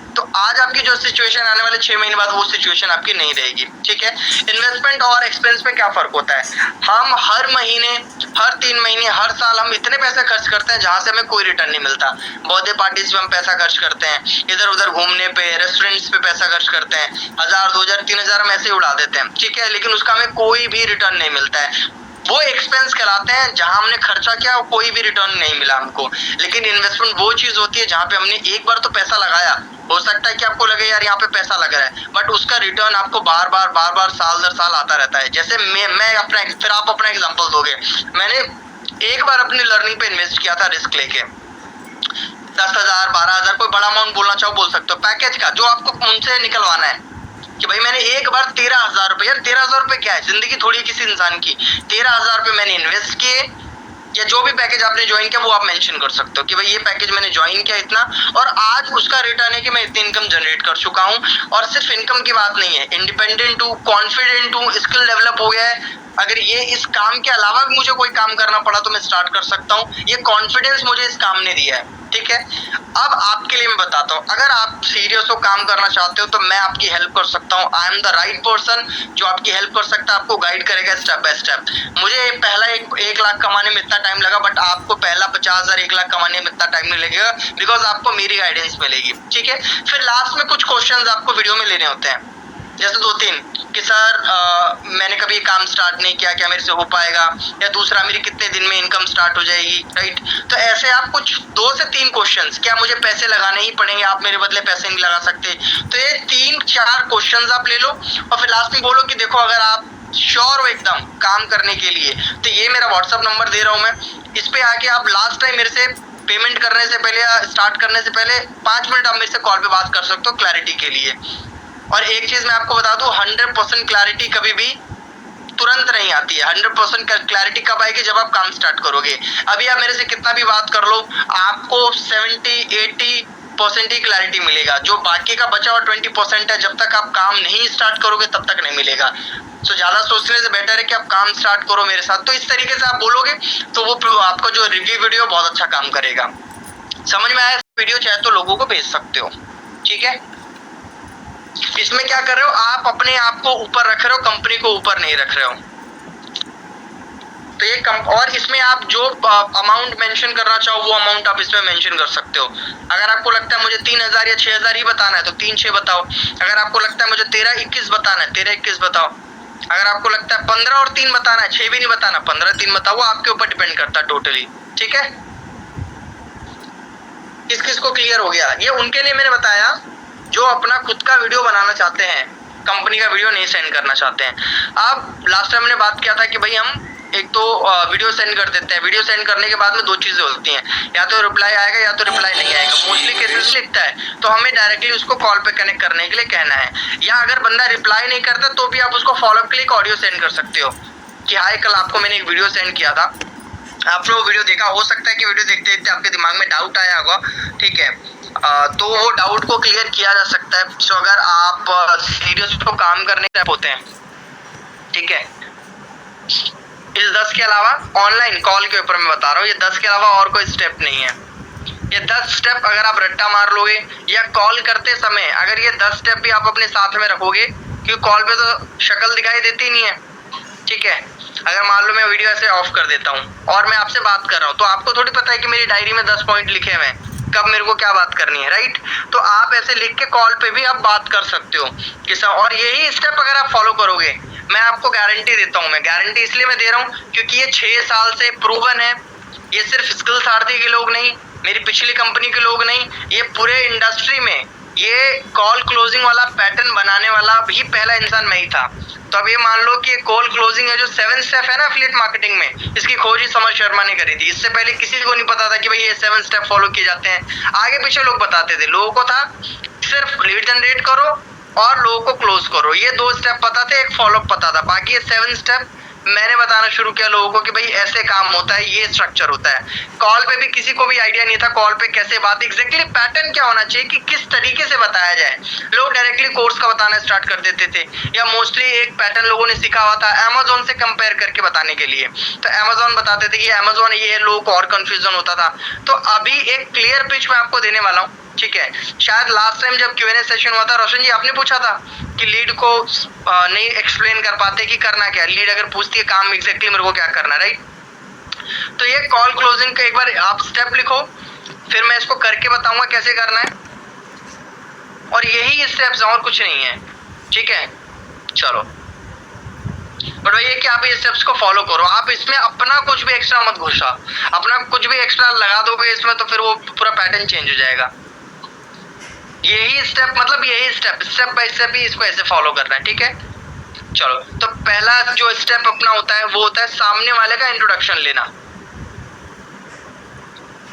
तो आज आपकी जो सिचुएशन आने वाले 6 महीने बाद वो सिचुएशन आपकी नहीं रहेगी, ठीक है। इन्वेस्टमेंट और एक्सपेंस में क्या फर्क होता है, हम हर महीने, हर 3 महीने, हर साल हम इतने पैसे खर्च करते हैं जहां से हमें कोई रिटर्न नहीं मिलता। बर्थडे पार्टीज में हम पैसा खर्च करते हैं, इधर उधर घूमने पे, रेस्टोरेंट्स पे पैसा खर्च करते हैं, 1,000, 2,000, 3,000 हम ऐसे उड़ा देते हैं, ठीक है, लेकिन उसका हमें कोई भी रिटर्न नहीं मिलता है। वो एक्सपेंस कहलाते हैं जहां हमने खर्चा किया और कोई भी रिटर्न नहीं मिला हमको। लेकिन इन्वेस्टमेंट वो चीज होती है जहां पे हमने एक बार तो पैसा लगाया, हो सकता है कि आपको लगे यार यहाँ पे पैसा लग रहा है, बट उसका रिटर्न आपको बार बार साल दर साल आता रहता है। जैसे मैं अपना, फिर आप अपना एग्जांपल दोगे, मैंने एक बार अपनी लर्निंग पे इन्वेस्ट किया था रिस्क लेके, 10,000, 12,000, कोई बड़ा अमाउंट बोलना चाहो बोल सकते हो, पैकेज का जो आपको उनसे निकलवाना है कि भाई मैंने एक बार 13,000 रुपए, यार 13,000 रुपए क्या है, जिंदगी थोड़ी है किसी इंसान की, 13,000 रुपए मैंने इन्वेस्ट किए, या जो भी पैकेज आपने ज्वाइन किया वो आप मेंशन कर सकते हो कि भाई ये पैकेज मैंने ज्वाइन किया इतना, और आज उसका रिटर्न है कि मैं इतनी इनकम जनरेट कर चुका हूँ। और सिर्फ इनकम की बात नहीं है, इंडिपेंडेंट हूँ, कॉन्फिडेंट हूँ, स्किल डेवलप हो गया है, अगर ये इस काम के अलावा भी मुझे कोई काम करना पड़ा तो मैं स्टार्ट कर सकता हूँ, ये कॉन्फिडेंस मुझे इस काम ने दिया है। ठीक है। अब आपके लिए मैं बताता हूँ, अगर आप सीरियस हो, काम करना चाहते हो, तो मैं आपकी हेल्प कर सकता हूँ। I am the right person जो आपकी हेल्प कर सकता है, आपको गाइड करेगा स्टेप बाय स्टेप। मुझे पहला 1 लाख कमाने में इतना टाइम लगा, बट आपको पहला 50,000 1 लाख कमाने में इतना टाइम नहीं लगेगा, बिकॉज आपको मेरी गाइडेंस मिलेगी। ठीक है। फिर लास्ट में कुछ क्वेश्चन आपको वीडियो में लेने होते हैं, जैसे 2-3 कि सर मैंने कभी काम स्टार्ट नहीं किया, क्या मेरे से हो पाएगा, या दूसरा मेरी कितने दिन में इनकम स्टार्ट हो जाएगी, राइट। तो ऐसे आप कुछ 2 से 3 क्वेश्चंस, क्या मुझे पैसे लगाने ही पड़ेंगे, आप मेरे बदले पैसे नहीं लगा सकते, तो ये 3-4 क्वेश्चंस आप ले लो, और फिर लास्ट में बोलो कि देखो अगर आप श्योर हो एकदम काम करने के लिए, तो ये मेरा व्हाट्सअप नंबर दे रहा हूँ मैं, इस पे आके आप लास्ट टाइम मेरे से पेमेंट करने से पहले या स्टार्ट करने से पहले 5 मिनट आप मेरे से कॉल पे बात कर सकते हो क्लैरिटी के लिए। और एक चीज मैं आपको बता दूं, 100% क्लैरिटी कभी भी तुरंत नहीं आती है। 100% क्लैरिटी कब आएगी, जब आप काम स्टार्ट करोगे। अभी आप मेरे से कितना भी बात कर लो, आपको 70-80% ही क्लैरिटी मिलेगा, जो बाकी का बचा हुआ 20% है, जब तक आप काम नहीं स्टार्ट करोगे तब तक नहीं मिलेगा। तो ज्यादा सोचने से बेटर है कि आप काम स्टार्ट करो मेरे साथ। तो इस तरीके से आप बोलोगे तो वो आपका जो रिव्यू वीडियो बहुत अच्छा काम करेगा। समझ में आया? वीडियो चाहे तो लोगों को भेज सकते हो, ठीक है। इसमें क्या कर रहे हो, आप अपने आप को ऊपर रख रहे हो, कंपनी को ऊपर नहीं रख रहे हो। तो ये और इसमें आप जो अमाउंट मेंशन करना चाहो वो अमाउंट आप इसमें मेंशन कर सकते हो। अगर आपको लगता है मुझे 3,000 या 6,000 ही बताना है तो 3-6 बताओ। अगर आपको लगता है मुझे 13-21 बताना है, 13-21 बताओ। अगर आपको लगता है 15 और 3 बताना है, 6 भी नहीं बताना, 15-3 बताओ, वो आपके ऊपर डिपेंड करता है टोटली, ठीक है। किस किस को क्लियर हो गया? ये उनके लिए मैंने बताया जो अपना खुद का वीडियो बनाना चाहते हैं, कंपनी का वीडियो नहीं सेंड करना चाहते हैं। अब लास्ट टाइम मैंने बात किया था कि भाई हम एक तो वीडियो सेंड कर देते हैं, वीडियो सेंड करने के बाद में 2 चीजें होती हैं, या तो रिप्लाई आएगा या तो रिप्लाई नहीं आएगा। मोस्टली केसेस लिखता है तो हमें डायरेक्टली उसको कॉल पे कनेक्ट करने के लिए कहना है, या अगर बंदा रिप्लाई नहीं करता तो भी आप उसको फॉलो अप के लिए एक ऑडियो सेंड कर सकते हो कि हाय कल आपको मैंने एक वीडियो सेंड किया था, आपने वो वीडियो देखा, हो सकता है कि वीडियो देखते देखते आपके दिमाग में डाउट आया होगा, ठीक है। तो वो डाउट को क्लियर किया जा सकता है। सो अगर आप सीरियस को काम करने के होते हैं, ठीक है। इस 10 के अलावा ऑनलाइन कॉल के ऊपर मैं बता रहा हूँ, ये 10 के अलावा और कोई स्टेप नहीं है। ये 10 स्टेप अगर आप रट्टा मार लोगे या कॉल करते समय अगर ये 10 स्टेप भी आप अपने साथ में रखोगे, क्योंकि कॉल पे तो शक्ल दिखाई देती नहीं है, ठीक है। अगर मान लो मैं वीडियो ऐसे ऑफ कर देता हूँ और मैं आपसे बात कर रहा हूँ, तो आपको थोड़ी पता है कि मेरी डायरी में 10 पॉइंट लिखे हुए हैं, कब मेरे को क्या बात करनी है, राइट। तो आप ऐसे लिख के कॉल पे भी आप बात कर सकते हो कि और यही स्टेप अगर आप फॉलो करोगे, मैं आपको गारंटी देता हूँ। मैं गारंटी इसलिए मैं दे रहा हूँ क्योंकि ये 6 साल से प्रूवन है। ये सिर्फ स्किल सारथी के लोग नहीं, मेरी पिछली कंपनी के लोग नहीं, ये पूरे इंडस्ट्री में ये कॉल क्लोजिंग वाला पैटर्न बनाने वाला भी पहला इंसान मैं ही था। तो अब ये मान लो कि कॉल क्लोजिंग है जो 7 स्टेप है ना एफिलिएट मार्केटिंग में, इसकी खोज ही समर शर्मा ने करी थी। इससे पहले किसी को नहीं पता था कि भाई ये 7 स्टेप फॉलो किए जाते हैं। आगे पीछे लोग बताते थे, लोगों को था सिर्फ लीड जनरेट करो और लोगों को क्लोज करो, ये 2 स्टेप पता थे, एक फॉलोअप पता था। बाकी ये 7 स्टेप मैंने बताना शुरू किया लोगों को कि भाई ऐसे काम होता है, ये स्ट्रक्चर होता है। कॉल पे भी किसी को भी आइडिया नहीं था कॉल पे कैसे बात, एग्जैक्टली पैटर्न क्या होना चाहिए कि किस तरीके से बताया जाए। लोग डायरेक्टली कोर्स का बताना स्टार्ट कर देते थे, या मोस्टली एक पैटर्न लोगों ने सीखा हुआ था अमेज़न से कंपेयर करके बताने के लिए। तो अमेज़न बताते थे कि अमेज़न ये, लोगों को और कंफ्यूजन होता था। तो अभी एक क्लियर पिच मैं आपको देने वाला हूँ, ठीक है। शायद लास्ट टाइम जब Q&A सेशन हुआ था, रोशन जी आपने पूछा था कि लीड को नहीं एक्सप्लेन कर पाते कि करना क्या, लीड अगर पूछती है काम एग्जैक्टली मेरे को क्या करना, राइट। तो ये कॉल क्लोजिंग का एक बार आप स्टेप लिखो, फिर मैं इसको करके बताऊंगा कैसे करना है, और यही स्टेप्स और कुछ नहीं है, ठीक है। चलो, बट वही है कि आप ये स्टेप्स को फॉलो करो। आप इसमें अपना कुछ भी एक्स्ट्रा मत घुसा, अपना कुछ भी एक्स्ट्रा लगा दोगे इसमें तो फिर वो पूरा पैटर्न चेंज हो जाएगा। यही स्टेप, मतलब यही स्टेप बाय स्टेप ही इसको ऐसे फॉलो करना है, ठीक है। चलो, तो पहला जो स्टेप अपना होता है वो होता है सामने वाले का इंट्रोडक्शन लेना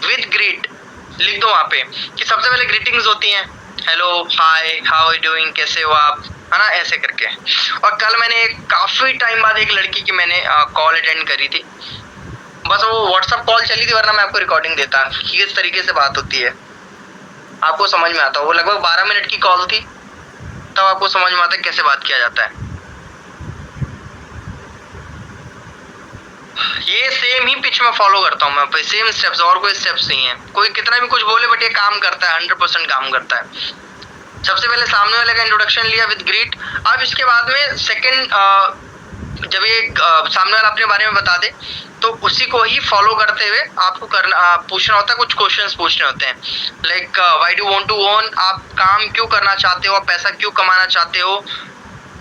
विद ग्रीट। लिख दो वहां पे कि सबसे पहले ग्रीटिंग्स होती हैं, hello, hi, how are you doing, कैसे हो आप, है ना, ऐसे करके। और कल मैंने काफी टाइम बाद एक लड़की की मैंने कॉल अटेंड करी थी, बस वो व्हाट्सएप कॉल चली थी, वरना मैं आपको रिकॉर्डिंग देता कि किस तरीके से बात होती है, आपको समझ में आता। वो लगभग 12 मिनट की कॉल थी, तब आपको समझ में आता है कैसे बात किया जाता है। ये सेम ही पिच में फॉलो करता हूँ मैं, सेम स्टेप्स, और कोई स्टेप्स नहीं है। कोई कितना भी कुछ बोले बट ये काम करता है, 100% काम करता है। सबसे पहले सामने वाले का इंट्रोडक्शन लिया विद ग्रीट। अब इसके बाद में सेकंड, जब ये सामने वाला अपने बारे में बता दे तो उसी को ही फॉलो करते हुए आपको करना पूछना होता है, कुछ क्वेश्चंस पूछने होते हैं। Like why do want to earn, आप काम क्यों करना चाहते हो, आप पैसा क्यों कमाना चाहते हो।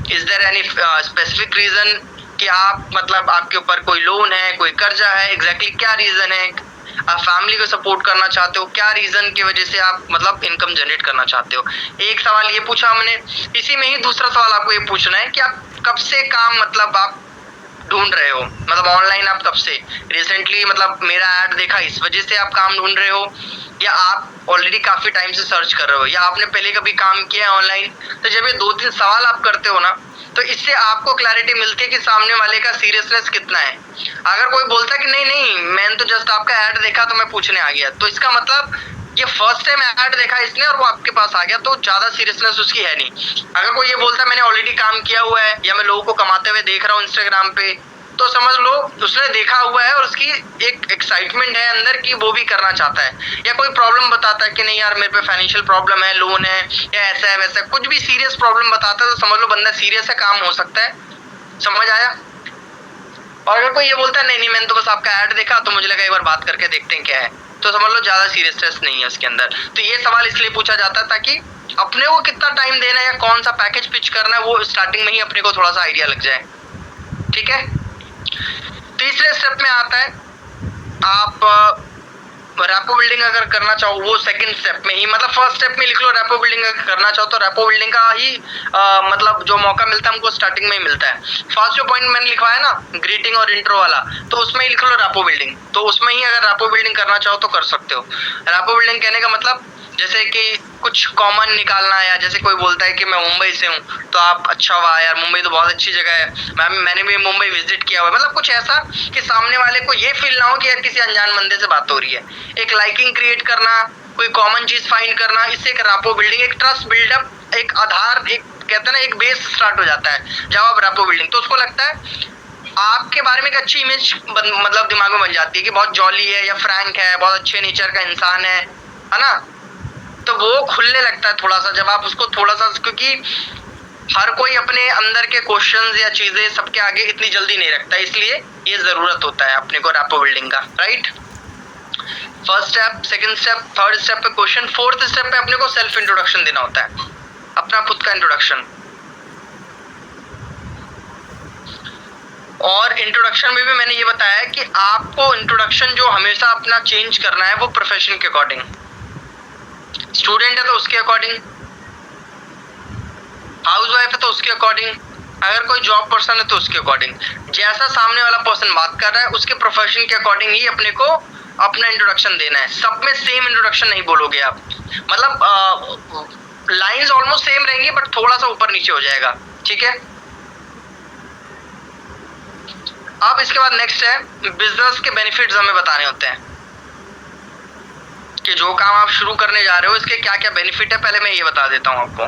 Is there any specific reason कि आप मतलब आपके ऊपर कोई लोन है, कोई कर्जा है, एग्जैक्टली क्या रीजन है। आप फैमिली को सपोर्ट करना चाहते हो, क्या रीजन की वजह से आप मतलब इनकम जनरेट करना चाहते हो। एक सवाल ये पूछा हमने, इसी में ही दूसरा सवाल आपको ये पूछना है कि आप कब से काम मतलब आप ढूंढ रहे हो, मतलब ऑनलाइन आप कब से, रिसेंटली मतलब मेरा ऐड देखा इस वजह से आप काम ढूंढ रहे हो, या आप ऑलरेडी काफी टाइम से सर्च कर रहे हो, या आपने पहले कभी काम किया है ऑनलाइन। तो जब ये 2-3 सवाल आप करते हो ना, तो इससे आपको क्लैरिटी मिलती है कि सामने वाले का सीरियसनेस कितना है। अगर कोई बोलता है कि नहीं नहीं मैंने तो जस्ट आपका ऐड देखा तो मैं पूछने आ गया, तो इसका मतलब ये फर्स्ट टाइम ऐड देखा इसने और वो आपके पास आ गया, तो ज्यादा सीरियसनेस उसकी है नहीं। अगर कोई ये बोलता है मैंने ऑलरेडी काम किया हुआ है, या मैं लोगों को कमाते हुए देख रहा हूँ इंस्टाग्राम पे, तो समझ लो उसने देखा हुआ है और उसकी एक एक्साइटमेंट है अंदर कि वो भी करना चाहता है। या कोई प्रॉब्लम बताता है कि नहीं यार मेरे पे फाइनेंशियल प्रॉब्लम है, लोन है, या ऐसा है वैसा, कुछ भी सीरियस प्रॉब्लम बताता है तो समझ लो बंदा सीरियस है, काम हो सकता है। समझ आया। और अगर कोई ये बोलता है नहीं नहीं मैंने तो बस आपका ऐड देखा तो मुझे लगा एक बार बात करके देखते हैं क्या है, तो समझ लो ज्यादा सीरियसनेस नहीं है उसके अंदर। तो ये सवाल इसलिए पूछा जाता है ताकि अपने को कितना टाइम देना है या कौन सा पैकेज पिच करना है वो स्टार्टिंग में ही अपने को थोड़ा सा आइडिया लग जाए। ठीक है। तीसरे स्टेप में आता है आप रैपो बिल्डिंग अगर करना चाहो, वो सेकंड स्टेप में ही, मतलब फर्स्ट स्टेप में लिख लो रैपो बिल्डिंग अगर करना चाहो तो रैपो बिल्डिंग का ही मतलब जो मौका मिलता है हमको स्टार्टिंग में ही मिलता है। फर्स्ट जो पॉइंट मैंने लिखवाया ना ग्रीटिंग और इंट्रो वाला, तो उसमें ही लिख लो रैपो बिल्डिंग, तो उसमें ही अगर रैपो बिल्डिंग करना चाहो तो कर सकते हो। रैपो बिल्डिंग कहने का मतलब जैसे कि कुछ कॉमन निकालना, या जैसे कोई बोलता है कि मैं मुंबई से हूँ तो आप अच्छा वाह यार मुंबई तो बहुत अच्छी जगह है, मैंने भी मुंबई विजिट किया हुआ है, मतलब कुछ ऐसा कि सामने वाले को ये फील ना हो कि यार किसी अनजान बंदे से बात हो रही है। एक लाइकिंग क्रिएट करना, कोई कॉमन चीज फाइंड करना, इससे एक रैपो बिल्डिंग, एक ट्रस्ट बिल्डअप, एक आधार, एक कहते हैं ना एक बेस स्टार्ट हो जाता है जब आप रैपो बिल्डिंग, तो उसको लगता है आपके बारे में एक अच्छी इमेज मतलब दिमाग में बन जाती है कि बहुत जॉली है या फ्रैंक है, बहुत अच्छे नेचर का इंसान है ना। तो वो खुलने लगता है थोड़ा सा जब आप उसको थोड़ा सा, क्योंकि हर कोई अपने अंदर के क्वेश्चंस या चीजें सबके आगे इतनी जल्दी नहीं रखता, इसलिए ये जरूरत होता है अपने को रैपो बिल्डिंग का। Right. First step, second step, third step पे क्वेश्चन, फोर्थ स्टेप पे अपने को सेल्फ इंट्रोडक्शन देना होता है, अपना खुद का इंट्रोडक्शन। और इंट्रोडक्शन में भी मैंने ये बताया कि आपको इंट्रोडक्शन जो हमेशा अपना चेंज करना है वो प्रोफेशन के अकॉर्डिंग। स्टूडेंट है तो उसके अकॉर्डिंग, हाउसवाइफ है तो उसके अकॉर्डिंग, अगर कोई जॉब पर्सन है तो उसके अकॉर्डिंग, जैसा सामने वाला पर्सन बात कर रहा है उसके प्रोफेशन के अकॉर्डिंग ही अपने को अपना इंट्रोडक्शन देना है। सब में सेम इंट्रोडक्शन नहीं बोलोगे आप, मतलब लाइंस ऑलमोस्ट सेम रहेंगी बट थोड़ा सा ऊपर नीचे हो जाएगा। ठीक है। अब इसके बाद नेक्स्ट है बिजनेस के बेनिफिट्स हमें बताने होते हैं कि जो काम आप शुरू करने जा रहे हो इसके क्या क्या बेनिफिट है, पहले मैं ये बता देता हूं आपको।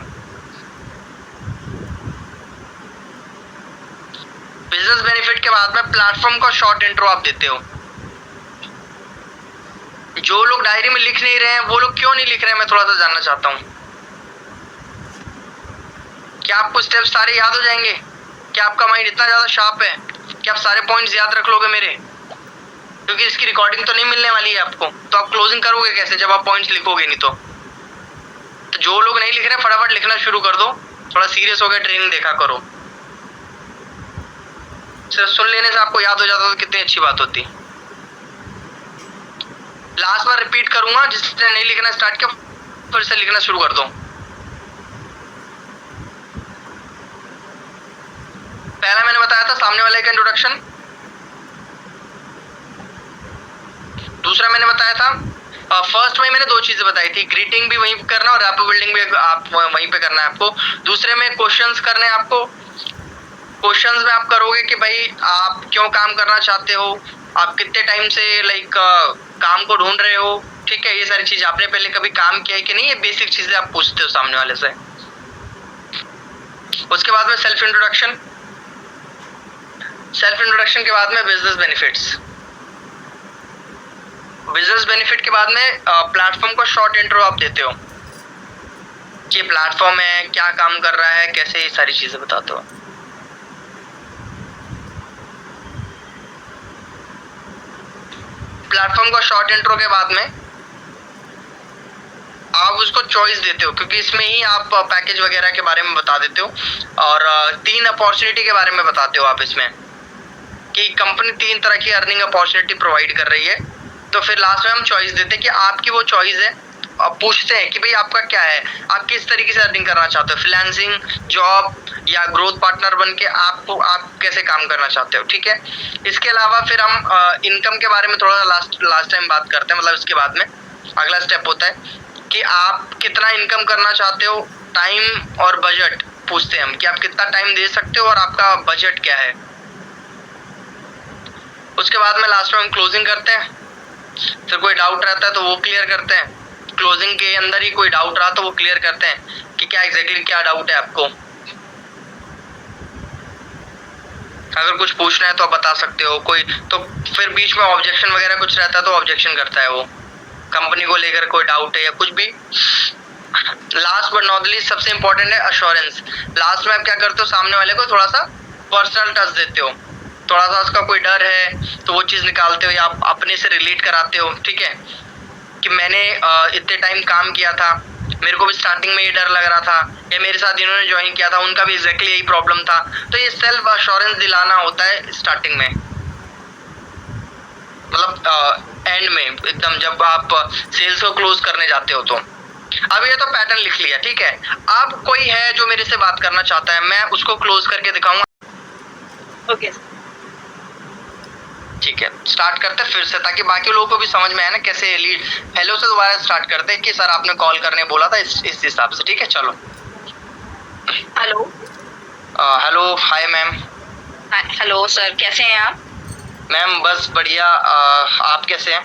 बिजनेस बेनिफिट के बाद में प्लेटफॉर्म का शॉर्ट इंट्रो आप देते हो। जो लोग डायरी में लिख नहीं रहे हैं वो लोग क्यों नहीं लिख रहे हैं, मैं थोड़ा सा जानना चाहता हूं। क्या आपको स्टेप्स सारे याद हो जाएंगे? क्या आपका माइंड इतना ज्यादा शार्प है कि आप सारे पॉइंट्स याद रख लोगे मेरे? क्योंकि इसकी रिकॉर्डिंग तो नहीं मिलने वाली है आपको, तो आप क्लोजिंग करोगे कैसे जब आप पॉइंट्स लिखोगे नहीं तो जो लोग नहीं लिख रहे फटाफट लिखना शुरू कर दो, थोड़ा सीरियस होकर ट्रेनिंग देखा करो। सिर्फ सुन लेने से आपको याद हो जाता तो कितनी अच्छी बात होती। लास्ट बार रिपीट करूंगा, जिसने नहीं लिखना स्टार्ट किया फिर से लिखना शुरू कर दो। पहला मैंने बताया था सामने वाले का इंट्रोडक्शन, दूसरा मैंने बताया था फर्स्ट में मैंने 2 चीजें बताई थी, ग्रीटिंग भी वहीं पे करना और रैपो बिल्डिंग भी आप वहीं पे करना है आपको। दूसरे में क्वेश्चंस करने हैं आपको, क्वेश्चंस में आप करोगे कि भाई आप क्यों काम करना चाहते हो, आप कितने टाइम से लाइक काम को ढूंढ रहे हो। ठीक है। ये सारी चीज आपने पहले कभी काम किया है कि नहीं, ये बेसिक चीजें आप पूछते हो सामने वाले से। उसके बाद में सेल्फ इंट्रोडक्शन, सेल्फ इंट्रोडक्शन के बाद में बिजनेस बेनिफिट्स। बिजनेस बेनिफिट के बाद में प्लेटफॉर्म का शॉर्ट इंट्रो आप देते हो कि प्लेटफॉर्म है, क्या काम कर रहा है, कैसे, ये सारी चीजें बताते हो। प्लेटफॉर्म का शॉर्ट इंट्रो के बाद में आप उसको चॉइस देते हो, क्योंकि इसमें ही आप पैकेज वगैरह के बारे में बता देते हो और 3 अपॉर्चुनिटी के बारे में बताते हो आप इसमें कि कंपनी 3 तरह की अर्निंग अपॉर्चुनिटी प्रोवाइड कर रही है। तो फिर लास्ट में हम चॉइस देते हैं कि आपकी वो चॉइस है। अब पूछते हैं कि भाई आपका क्या है, आप किस तरीके से अर्निंग करना चाहते हो, फ्रीलांसिंग, जॉब या ग्रोथ पार्टनर बन के आप कैसे काम करना चाहते हो, ठीक है। इसके अलावा फिर हम इनकम के बारे में थोड़ा लास्ट टाइम बात करते हैं, मतलब इसके बाद में अगला स्टेप होता है कि आप कितना इनकम करना चाहते हो, टाइम और बजट पूछते हैं हम कि आप कितना टाइम दे सकते हो और आपका बजट क्या है। उसके बाद में लास्ट में हम क्लोजिंग करते हैं, फिर कोई डाउट रहता है तो वो क्लियर करते हैं। क्लोजिंग के अंदर ही कोई डाउट रहा तो वो क्लियर करते हैं कि क्या एग्जैक्टली क्या डाउट है आपको। अगर कुछ पूछना है तो आप बता सकते हो, कोई तो फिर बीच में ऑब्जेक्शन वगैरह कुछ रहता है तो ऑब्जेक्शन करता है वो, कंपनी को लेकर कोई डाउट है या कुछ भी। लास्ट बट नॉट लीस्ट सबसे इंपॉर्टेंट है अश्योरेंस। लास्ट में आप क्या करते हो, सामने वाले को थोड़ा सा पर्सनल टच देते हो, थोड़ा सा उसका कोई डर है तो वो चीज़ निकालते हो या आप अपने से रिलेट कराते हो, ठीक है, कि मैंने इतने टाइम काम किया था, मेरे को भी स्टार्टिंग में ये डर लग रहा था, या मेरे साथ जिन्होंने ज्वाइन किया था उनका भी एग्जैक्टली यही प्रॉब्लम था। तो ये सेल्फ अश्योरेंस दिलाना होता है स्टार्टिंग में, मतलब एंड में एकदम जब आप सेल्स को क्लोज करने जाते हो। तो अब ये तो पैटर्न लिख लिया, ठीक है। अब कोई है जो मेरे से बात करना चाहता है, मैं उसको क्लोज करके दिखाऊंगा। ओके ठीक है, स्टार्ट करते हैं फिर से ताकि बाकी लोगों को भी समझ में आए ना कैसे लीड। हेलो से दोबारा स्टार्ट करते हैं कि सर आपने कॉल करने बोला था इस हिसाब से, ठीक है। चलो hello hello, hi ma'am. Hello sir, कैसे हैं आप? मैम बस बढ़िया, आप कैसे हैं?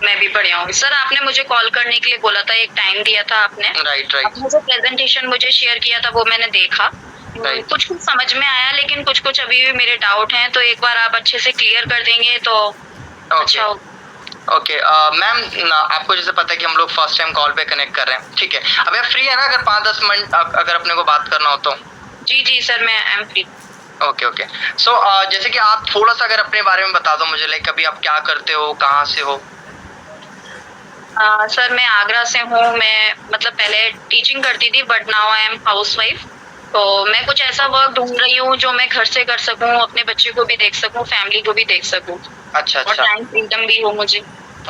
मैं भी बढ़िया हूँ सर। आपने मुझे कॉल करने के लिए बोला था, एक टाइम दिया था आपने। राइट आपने जो प्रेजेंटेशन मुझे शेयर किया था वो मैंने देखा। Right. कुछ कुछ समझ में आया लेकिन कुछ कुछ अभी भी मेरे डाउट हैं, तो एक बार आप अच्छे से क्लियर कर देंगे तो अच्छा हो। ओके मैम, आपको जैसे पता है कि हम लोग फर्स्ट टाइम कॉल पे कनेक्ट कर रहे हैं, ठीक है। अब आप फ्री है ना, अगर 5-10 मिनट अगर अपने को बात करना हो तो? जी जी सर, मैं I am free. Okay so जैसे कि आप थोड़ा सा अगर अपने बारे में बता दो मुझे, लाइक अभी आप क्या करते हो, कहाँ से हो? सर मैं आगरा से हूँ। मैं मतलब पहले टीचिंग करती थी but now I am housewife. तो मैं कुछ ऐसा वर्क ढूंढ रही हूँ जो मैं घर से कर सकूँ, अपने बच्चे को भी देख सकूँ, फैमिली को भी देख सकूँ। अच्छा और टाइम फ्रीडम भी हो मुझे।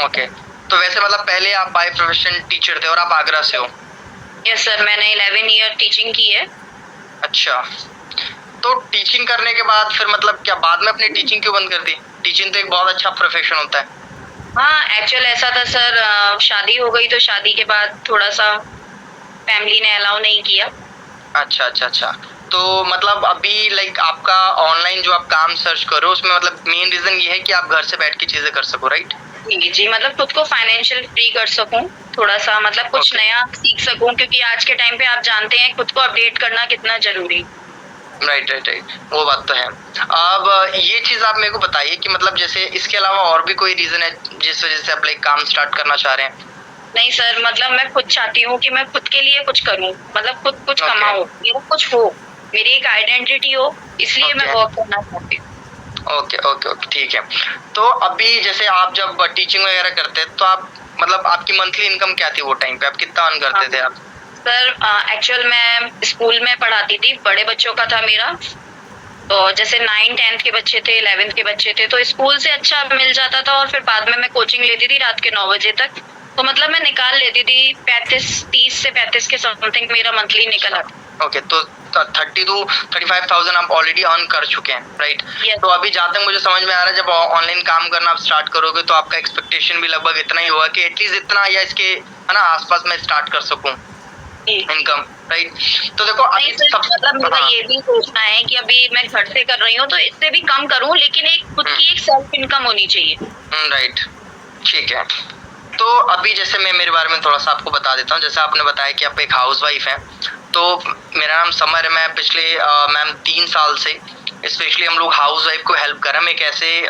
ओके, तो वैसे मतलब पहले आप बाय प्रोफेशन टीचर थे और आप आगरा से हो? यस सर, मैंने 11 ईयर टीचिंग की है। अच्छा, तो टीचिंग करने के बाद फिर मतलब क्या बाद में अपनी टीचिंग क्यों बंद कर दी? टीचिंग तो एक बहुत अच्छा प्रोफेशन होता है। हाँ एक्चुअल ऐसा था सर, शादी हो गई तो शादी के बाद थोड़ा सा फैमिली ने अलाउ नहीं किया। अच्छा, तो मतलब अभी लाइक आपका ऑनलाइन जो आप काम सर्च करो उसमें मतलब मेन रीजन ये है कि आप घर से बैठ के चीजें कर सको, राइट? जी जी, मतलब खुद को फाइनेंशियल फ्री कर सकूं, थोड़ा सा मतलब कुछ नया सीख सकूं, क्योंकि आज के टाइम पे आप जानते हैं खुद को अपडेट करना कितना जरूरी। राइट, वो बात तो है। अब ये चीज आप मेरे को बताइए कि मतलब जैसे इसके अलावा और भी कोई रीजन है जिस वजह से आप लाइक काम स्टार्ट करना चाह रहे हैं? नहीं सर, मतलब मैं खुद चाहती हूँ कि मैं खुद के लिए कुछ करूँ, मतलब खुद कुछ कमाऊँ, मेरा कुछ हो, मेरी एक आइडेंटिटी हो, इसलिए मैं वर्क करना चाहती हूँ। ओके ठीक है। तो अभी जैसे आप जब टीचिंग वगैरह करते हैं तो आप मतलब आपकी मंथली इनकम क्या थी वो टाइम पे, आप कितना अर्न करते थे आप? सर एक्चुअल मैं स्कूल में पढ़ाती थी, बड़े बच्चों का था मेरा। तो जैसे 9th-10th के बच्चे थे, 11th के बच्चे थे, तो स्कूल से अच्छा मिल जाता था और फिर बाद में मैं कोचिंग लेती थी रात के 9 बजे तक। तो मतलब मैं निकाल लेती थी 30 से 35 के समथिंग मेरा मंथली निकल आता। ओके, तो 30 to 35,000 आप ऑलरेडी अर्न कर चुके हैं, राइट? Yes. तो अभी जहाँ तक मुझे समझ में आ रहा है जब ऑनलाइन काम करना आप स्टार्ट करोगे तो आपका एक्सपेक्टेशन भी लगभग इतना ही होगा कि एटलीस्ट इतना या इसके है ना आसपास मैं स्टार्ट कर सकूं इनकम, राइट? तो देखो अभी मतलब मेरा ये भी सोचना है कि अभी मैं घर से कर रही हूँ तो इससे भी कम करूँ, लेकिन एक खुद की एक सेल्फ इनकम होनी चाहिए। राइट, ठीक है। तो अभी जैसे मैं मेरे बारे में थोड़ा सा आपको बता देता हूँ। जैसे आपने बताया कि आप एक हाउसवाइफ हैं, तो मेरा नाम समर है। मैं पिछले मैम 3 साल से स्पेशली हम लोग हाउस वाइफ को हेल्प कर रहे हैं। हम एक ऐसे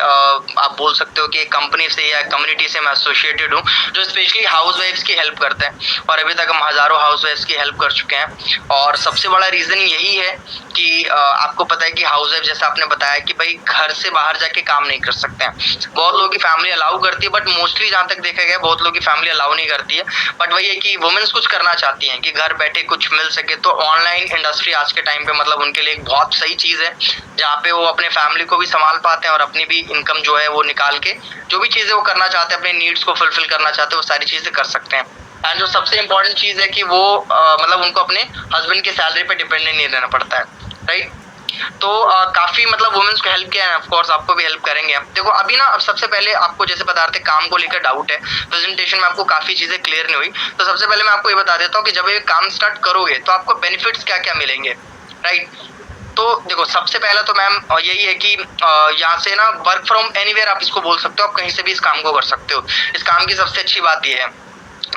आप बोल सकते हो कि कंपनी से या कम्युनिटी से मैं एसोसिएटेड हूँ जो स्पेशली हाउस वाइफ्स की हेल्प करते हैं, और अभी तक हम हज़ारों हाउस वाइफ्स की हेल्प कर चुके हैं। और सबसे बड़ा रीज़न यही है कि आपको पता है कि हाउस वाइफ, जैसे आपने बताया कि भाई घर से बाहर जाके काम नहीं कर सकते हैं। बहुत लोगों की फैमिली अलाउ करती है, बट मोस्टली जहाँ तक देखा गया बहुत लोगों की फैमिली अलाउ नहीं करती है। बट वही है कि वुमेन्स कुछ करना चाहती हैं कि घर बैठे कुछ मिल सके, तो ऑनलाइन इंडस्ट्री आज के टाइम पे मतलब उनके लिए एक बहुत सही चीज़ है, जहाँ पे वो अपने फैमिली को भी संभाल पाते हैं और अपनी भी इनकम जो है वो निकाल के जो भी चीज़ें वो करना चाहते हैं, अपने नीड्स को फुलफिल करना चाहते हैं, वो सारी चीज़ें कर सकते हैं। एंड जो सबसे इम्पोर्टेंट चीज़ है कि वो मतलब उनको अपने हस्बैंड की सैलरी पे डिपेंडेंट नहीं रहना पड़ता है, राइट। तो काफ़ी मतलब वुमेन्स को हेल्प किया है, ऑफ कोर्स आपको भी हेल्प करेंगे हम। देखो अभी ना, अब सबसे पहले आपको जैसे बता रहे थे काम को लेकर डाउट है, प्रेजेंटेशन में आपको काफ़ी चीज़ें क्लियर नहीं हुई, तो सबसे पहले मैं आपको ये बता देता हूँ कि जब ये काम स्टार्ट करोगे तो आपको बेनिफिट्स क्या क्या मिलेंगे, राइट। तो देखो सबसे पहला तो मैम यही है कि यहाँ से ना वर्क फ्रॉम एनीवेयर आप इसको बोल सकते हो, आप कहीं से भी इस काम को कर सकते हो। इस काम की सबसे अच्छी बात ये है।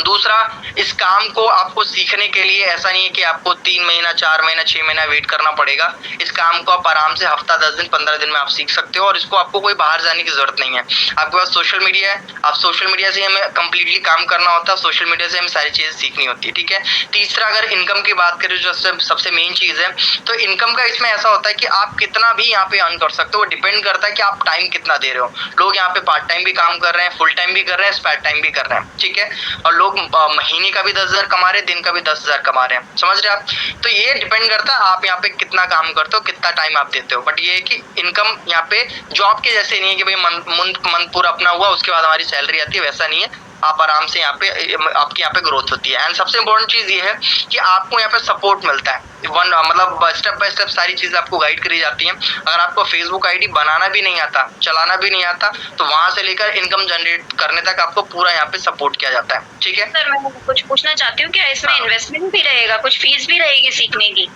दूसरा, इस काम को आपको सीखने के लिए ऐसा नहीं है कि आपको 3 महीना 4 महीना 6 महीना वेट करना पड़ेगा। इस काम को आप आराम से हफ्ता 10 दिन 15 दिन में आप सीख सकते हो, और इसको आपको कोई बाहर जाने की जरूरत नहीं है। आपके पास सोशल मीडिया है, आप सोशल मीडिया से हमें कंप्लीटली काम करना होता है, सोशल मीडिया से हमें सारी चीजें सीखनी होती है, ठीक है। तीसरा, अगर इनकम की बात करें जो सबसे मेन चीज है, तो इनकम का इसमें ऐसा होता है कि आप कितना भी यहाँ पे अर्न कर सकते हो, वो डिपेंड करता है कि आप टाइम कितना दे रहे हो। लोग यहाँ पे पार्ट टाइम भी काम कर रहे हैं, फुल टाइम भी कर रहे हैं, स्पेयर टाइम भी कर रहे हैं, ठीक है। और लोग महीने का भी 10,000 कमा रहे हैं, दिन का भी 10,000 कमा रहे हैं, समझ रहे हैं आप। तो ये डिपेंड करता है आप यहाँ पे कितना काम करते हो, कितना टाइम आप देते हो। बट ये है कि इनकम यहाँ पे जॉब के जैसे नहीं है कि भाई मंथ पूरा अपना हुआ उसके बाद हमारी सैलरी आती है, वैसा नहीं है। आप आराम से यहाँ पे आपकी यहाँ पे ग्रोथ होती है। एंड सबसे इम्पोर्टेंट चीज ये है कि आपको यहाँ पे सपोर्ट मिलता है, मतलब स्टेप बाय स्टेप सारी चीजें आपको गाइड करी जाती हैं। अगर आपको फेसबुक आईडी बनाना भी नहीं आता, चलाना भी नहीं आता, तो वहां से लेकर इनकम जनरेट करने तक आपको पूरा यहाँ पे सपोर्ट किया जाता है, ठीक है। सर मैं कुछ पूछना चाहती हूँ, क्या इसमें इन्वेस्टमेंट भी रहेगा, कुछ फीस भी रहेगी सीखने की?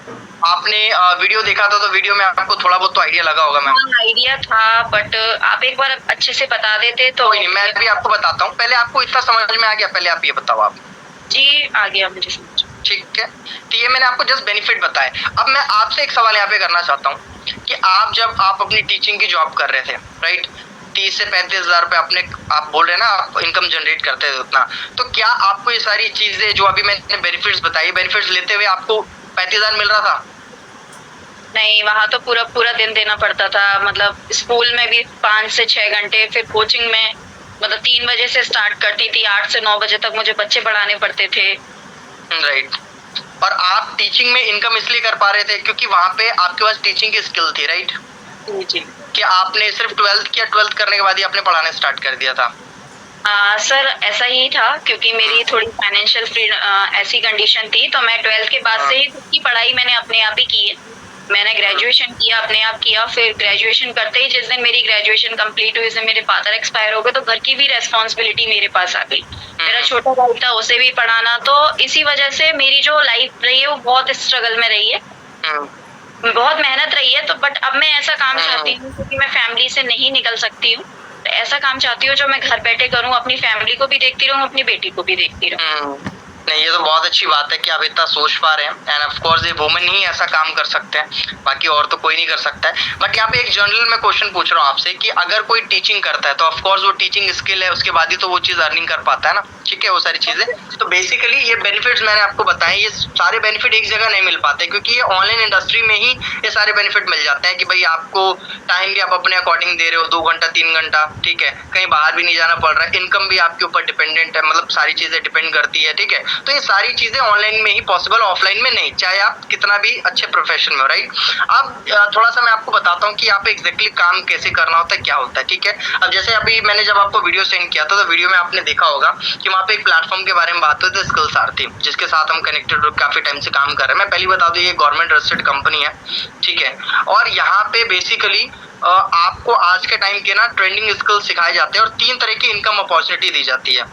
आपने वीडियो देखा था तो वीडियो में आपको थोड़ा बहुत तो आइडिया लगा होगा मैम। आइडिया था, बट आप एक बार अच्छे से बता देते तो। कोई नहीं, मैं भी आपको बताता हूँ। पहले आपको इतना समझ में आ गया, पहले आप ये बताओ आप। जी आ गया मुझे समझ। ठीक है, तो ये मैंने आपको जस्ट बेनिफिट बताए। अब मैं आपसे एक सवाल यहाँ पे करना चाहता हूँ कि जब आप अपनी टीचिंग की जॉब कर रहे थे, राइट, 30 से 35,000 रुपए आप बोल रहे हैं ना आप इनकम जनरेट करते थे उतना, तो क्या आपको ये सारी चीजें जो अभी मैंने बेनिफिट्स बताई, बेनिफिट्स लेते हुए आपको 35,000 मिल रहा था? नहीं, वहाँ तो पूरा दिन देना पड़ता था। मतलब स्कूल में भी 5 से 6 घंटे, फिर कोचिंग में मतलब 3 बजे से स्टार्ट करती थी, 8 से 9 बजे तक मुझे बच्चे पढ़ाने पड़ते थे। राइट। और आप टीचिंग में इनकम इसलिए कर पा रहे थे क्योंकि वहाँ पे आपके पास टीचिंग की स्किल थी, राइट? जी। कि आपने सिर्फ 12th किया, 12th करने के बाद ही आपने पढ़ाना स्टार्ट कर दिया था? सर ऐसा ही था, क्योंकि मेरी थोड़ी फाइनेंशियल ऐसी कंडीशन थी, तो मैं 12th के बाद से ही खुद की पढ़ाई मैंने अपने आप ही की है। मैंने ग्रेजुएशन किया, अपने आप किया। फिर ग्रेजुएशन करते ही जिस दिन मेरी ग्रेजुएशन कंप्लीट हुई, उस दिन मेरे फादर एक्सपायर हो गए, तो घर की भी रेस्पॉन्सिबिलिटी मेरे पास आ गई। मेरा छोटा भाई था, उसे भी पढ़ाना, तो इसी वजह से मेरी जो लाइफ रही है वो बहुत स्ट्रगल में रही है, बहुत मेहनत रही है। तो बट अब मैं ऐसा काम चाहती हूँ, क्योंकि मैं फैमिली से नहीं निकल सकती हूँ, तो ऐसा काम चाहती हूँ जो मैं घर बैठे करूँ, अपनी फैमिली को भी देखती रहूँ, अपनी बेटी को भी देखती रहूँ। नहीं, ये तो बहुत अच्छी बात है कि आप इतना सोच पा रहे हैं। एंड ऑफ कोर्स ये वुमेन ही ऐसा काम कर सकते हैं, बाकी और तो कोई नहीं कर सकता है। बट यहाँ पे एक जनरल मैं क्वेश्चन पूछ रहा हूँ आपसे कि अगर कोई टीचिंग करता है तो ऑफ कोर्स वो टीचिंग स्किल है, उसके बाद ही तो वो चीज़ अर्निंग कर पाता है ना, ठीक है, वो सारी चीज़ें। तो बेसिकली ये बेनिफिट्स मैंने आपको बताए, ये सारे बेनिफिट एक जगह नहीं मिल पाते, क्योंकि ये ऑनलाइन इंडस्ट्री में ही ये सारे बेनिफिट मिल जाते हैं कि भाई आपको टाइम भी आप अपने अकॉर्डिंग दे रहे हो, 2 घंटा 3 घंटा, ठीक है, कहीं बाहर भी नहीं जाना पड़ रहा है, इनकम भी आपके ऊपर डिपेंडेंट है, मतलब सारी चीज़ें डिपेंड करती है, ठीक है। तो ये सारी चीज़ें ऑनलाइन में ही पॉसिबल, ऑफलाइन में नहीं, चाहे आप कितना भी अच्छे प्रोफेशन में हो, राइट। अब थोड़ा सा मैं आपको बताता हूँ कि यहाँ पे एग्जैक्टली काम कैसे करना होता है, क्या होता है, ठीक है। अब जैसे अभी मैंने जब आपको वीडियो सेंड किया था, तो वीडियो में आपने देखा होगा कि वहाँ पे एक प्लेटफॉर्म के बारे में बात हुई थी, स्किल्स आरती, जिसके साथ हम कनेक्टेड काफी टाइम से काम कर रहे हैं। मैं पहले बता दूं, ये गवर्नमेंट रजिस्टर्ड कंपनी है, ठीक है। और यहाँ पे बेसिकली आपको आज के टाइम के ना ट्रेंडिंग स्किल सिखाए जाते हैं और 3 तरह की इनकम अपॉर्चुनिटी दी जाती है,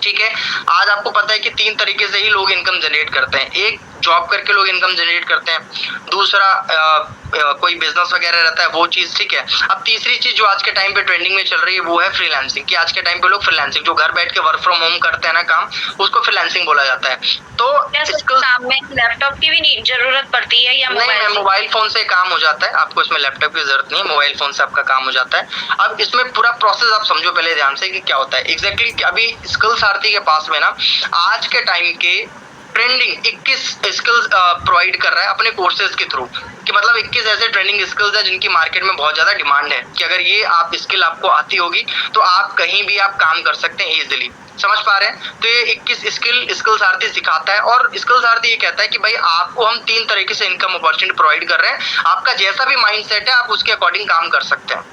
ठीक है। आज आपको पता है कि 3 तरीके से ही लोग इनकम जनरेट करते हैं। एक, जॉब करके लोग इनकम जनरेट करते हैं। दूसरा, कोई बिजनेस वगैरह रहता है वो चीज, ठीक है। अब तीसरी चीज जो आज के टाइम पे ट्रेंडिंग में चल रही है वो है फ्रीलांसिंग, कि आज के टाइम पे लोग फ्रीलांसिंग जो घर बैठ के वर्क फ्रॉम होम करते हैं ना काम, उसको फ्रीलांसिंग बोला जाता है। तो काम में लैपटॉप की भी नहीं जरूरत पड़ती है या नहीं, मोबाइल फोन से काम हो जाता है, आपको इसमें लैपटॉप की जरूरत नहीं है, मोबाइल फोन से आपका काम हो जाता है। अब इसमें पूरा प्रोसेस आप समझो पहले ध्यान से कि क्या होता है एग्जैक्टली। अभी स्किल सारथी के पास में ना आज के टाइम के ट्रेंडिंग 21 स्किल्स प्रोवाइड कर रहा है अपने कोर्सेज के थ्रू, कि मतलब 21 ऐसे ट्रेंडिंग स्किल्स है जिनकी मार्केट में बहुत ज्यादा डिमांड है, कि अगर ये आप स्किल आपको आती होगी तो आप कहीं भी आप काम कर सकते हैं इजीली। समझ पा रहे हैं? तो ये 21 स्किल सारथी सिखाता है, और स्किल सारथी ये कहता है कि भाई आपको हम 3 तरीके से इनकम अपॉर्चुनिटी प्रोवाइड कर रहे हैं, आपका जैसा भी माइंडसेट है आप उसके अकॉर्डिंग काम कर सकते हैं,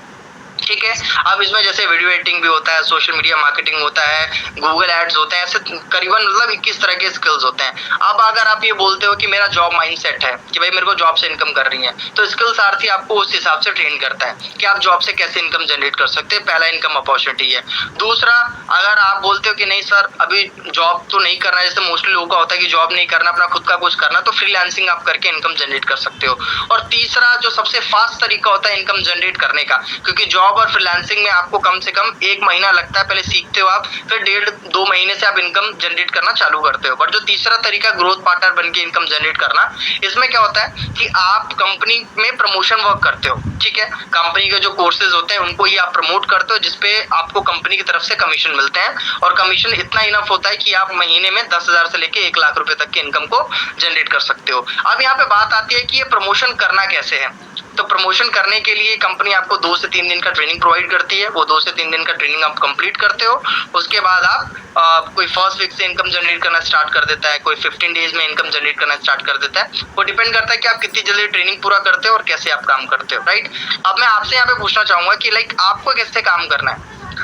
ठीक है। अब इसमें जैसे वीडियो एडिटिंग भी होता है, सोशल मीडिया मार्केटिंग होता है, गूगल एड्स होते हैं, ऐसे करीबन मतलब 21 तरह के स्किल्स होते हैं। अब अगर आप ये बोलते हो कि मेरा जॉब माइंडसेट है कि भाई मेरे को जॉब से इनकम कर रही है, तो स्किल सारथी आपको उस हिसाब से ट्रेन करता है कि आप जॉब से कैसे इनकम जनरेट कर सकते हैं, पहला इनकम अपॉर्चुनिटी है। दूसरा, अगर आप बोलते हो कि नहीं सर अभी जॉब तो नहीं करना है, जैसे मोस्टली लोगों का होता है कि जॉब नहीं करना, अपना खुद का कुछ करना, तो फ्रीलांसिंग आप करके इनकम जनरेट कर सकते हो। और तीसरा जो सबसे फास्ट तरीका होता है इनकम जनरेट करने का, क्योंकि जॉब और फ्रीलांसिंग में आपको कम से कम 1 महीना लगता है, पहले सीखते हो आप, फिर 1.5-2 महीने से आप इनकम जनरेट करना चालू करते हो। बट जो तीसरा तरीका ग्रोथ पार्टनर बन के इनकम जनरेट करना, इसमें क्या होता है कि आप कंपनी में प्रमोशन वर्क करते हो, ठीक है। कंपनी के जो कोर्सेज होते हैं उनको ही आप प्रमोट करते हो, जिसपे आपको कंपनी की तरफ से कमीशन मिलते हैं, और कमीशन इतना इनफ होता है कि आप महीने में 10,000 से लेके 1 लाख रुपए तक की इनकम को जनरेट कर सकते हो। अब यहाँ पे बात आती है कि ये प्रमोशन करना कैसे है। तो प्रमोशन करने के लिए कंपनी आपको 2 से 3 दिन का ट्रेनिंग प्रोवाइड करती है, वो 2 से 3 दिन का ट्रेनिंग आप कंप्लीट करते हो, उसके बाद आप कोई फर्स्ट वीक से इनकम जनरेट करना स्टार्ट कर देता है, कोई 15 डेज में इनकम जनरेट करना स्टार्ट कर देता है। वो डिपेंड करता है कि आप कितनी जल्दी ट्रेनिंग पूरा करते हो और कैसे आप काम करते हो, राइट। अब मैं आपसे यहाँ पे पूछना चाहूंगा कि लाइक आपको कैसे काम करना है,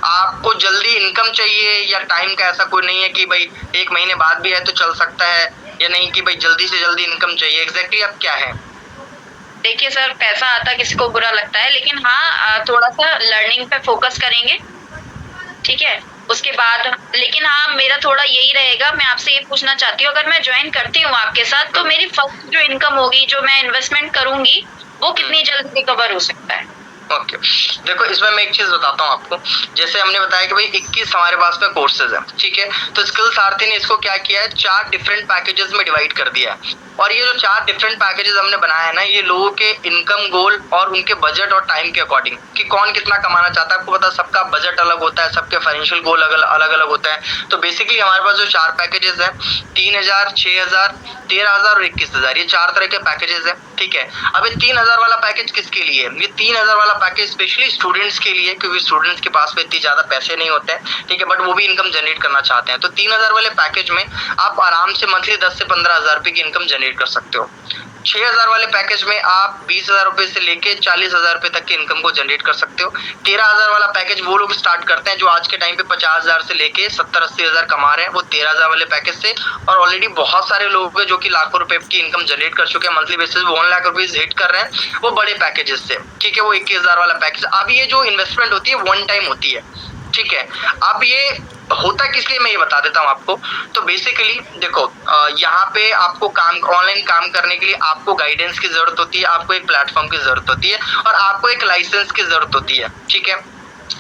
आपको जल्दी इनकम चाहिए या टाइम का ऐसा कोई नहीं है कि भाई 1 महीने बाद भी है तो चल सकता है, या नहीं कि भाई जल्दी से जल्दी इनकम चाहिए, एग्जैक्टली आप क्या है? देखिए सर, पैसा आता किसी को बुरा लगता है, लेकिन हाँ थोड़ा सा लर्निंग पे फोकस करेंगे, ठीक है। उसके बाद लेकिन हाँ मेरा थोड़ा यही रहेगा, मैं आपसे ये पूछना चाहती हूँ, अगर मैं ज्वाइन करती हूँ आपके साथ तो मेरी फर्स्ट जो इनकम होगी, जो मैं इन्वेस्टमेंट करूंगी, वो कितनी जल्दी रिकवर हो सकता है? ओके देखो इसमें मैं एक चीज बताता हूँ आपको। जैसे हमने बताया कि भाई 21 हमारे पास में कोर्सेज है, ठीक है। तो स्किल सारथी ने इसको क्या किया है, 4 डिफरेंट पैकेजेस में डिवाइड कर दिया है, और ये जो 4 डिफरेंट पैकेजेस हमने बनाए हैं ना, ये लोगों के इनकम गोल और उनके बजट और टाइम के अकॉर्डिंग, कि कौन कितना कमाना चाहता है। आपको पता सबका बजट अलग होता है, सबके फाइनेंशियल गोल अलग अलग होता है। तो बेसिकली हमारे पास जो 4 पैकेजेस है, 3,000, 6,000, 13,000 और 21,000, ये 4 तरह के पैकेजेस है, ठीक है। अब ये 3,000 वाला पैकेज किसके लिए है? ये 3,000 वाला पैकेज स्पेशली स्टूडेंट्स के लिए, क्योंकि स्टूडेंट्स के पास में इतनी ज्यादा पैसे नहीं होते हैं, ठीक है, बट वो भी इनकम जनरेट करना चाहते हैं। तो 3,000 वाले पैकेज में आप आराम से मंथली 10 से 15,000 रुपए की इनकम जनरेट कर सकते हो। 6,000 वाले पैकेज में आप 20,000 रुपए से लेके 40,000 रुपए तक की इनकम को जनरेट कर सकते हो। 13,000 वाला पैकेज वो लोग स्टार्ट करते हैं जो आज के टाइम पे 50,000 से लेके 70-80,000 कमा रहे हैं, वो 13,000 वाले पैकेज से। और ऑलरेडी बहुत सारे लोग हैं जो कि लाखों रुपए की इनकम जनरेट कर चुके हैं, monthly basis 1 lakh rupees hit कर रहे हैं, वो बड़े पैकेजेस से, ठीक है। वो 21,000 वाला पैकेज। अब ये जो इन्वेस्टमेंट होती है 1 टाइम होती है, ठीक है। अब ये होता किस लिए मैं ये बता देता हूँ आपको। तो बेसिकली देखो यहाँ पे आपको काम ऑनलाइन काम करने के लिए आपको गाइडेंस की जरूरत होती है, आपको एक प्लेटफॉर्म की जरूरत होती है, और आपको एक लाइसेंस की जरूरत होती है, ठीक है।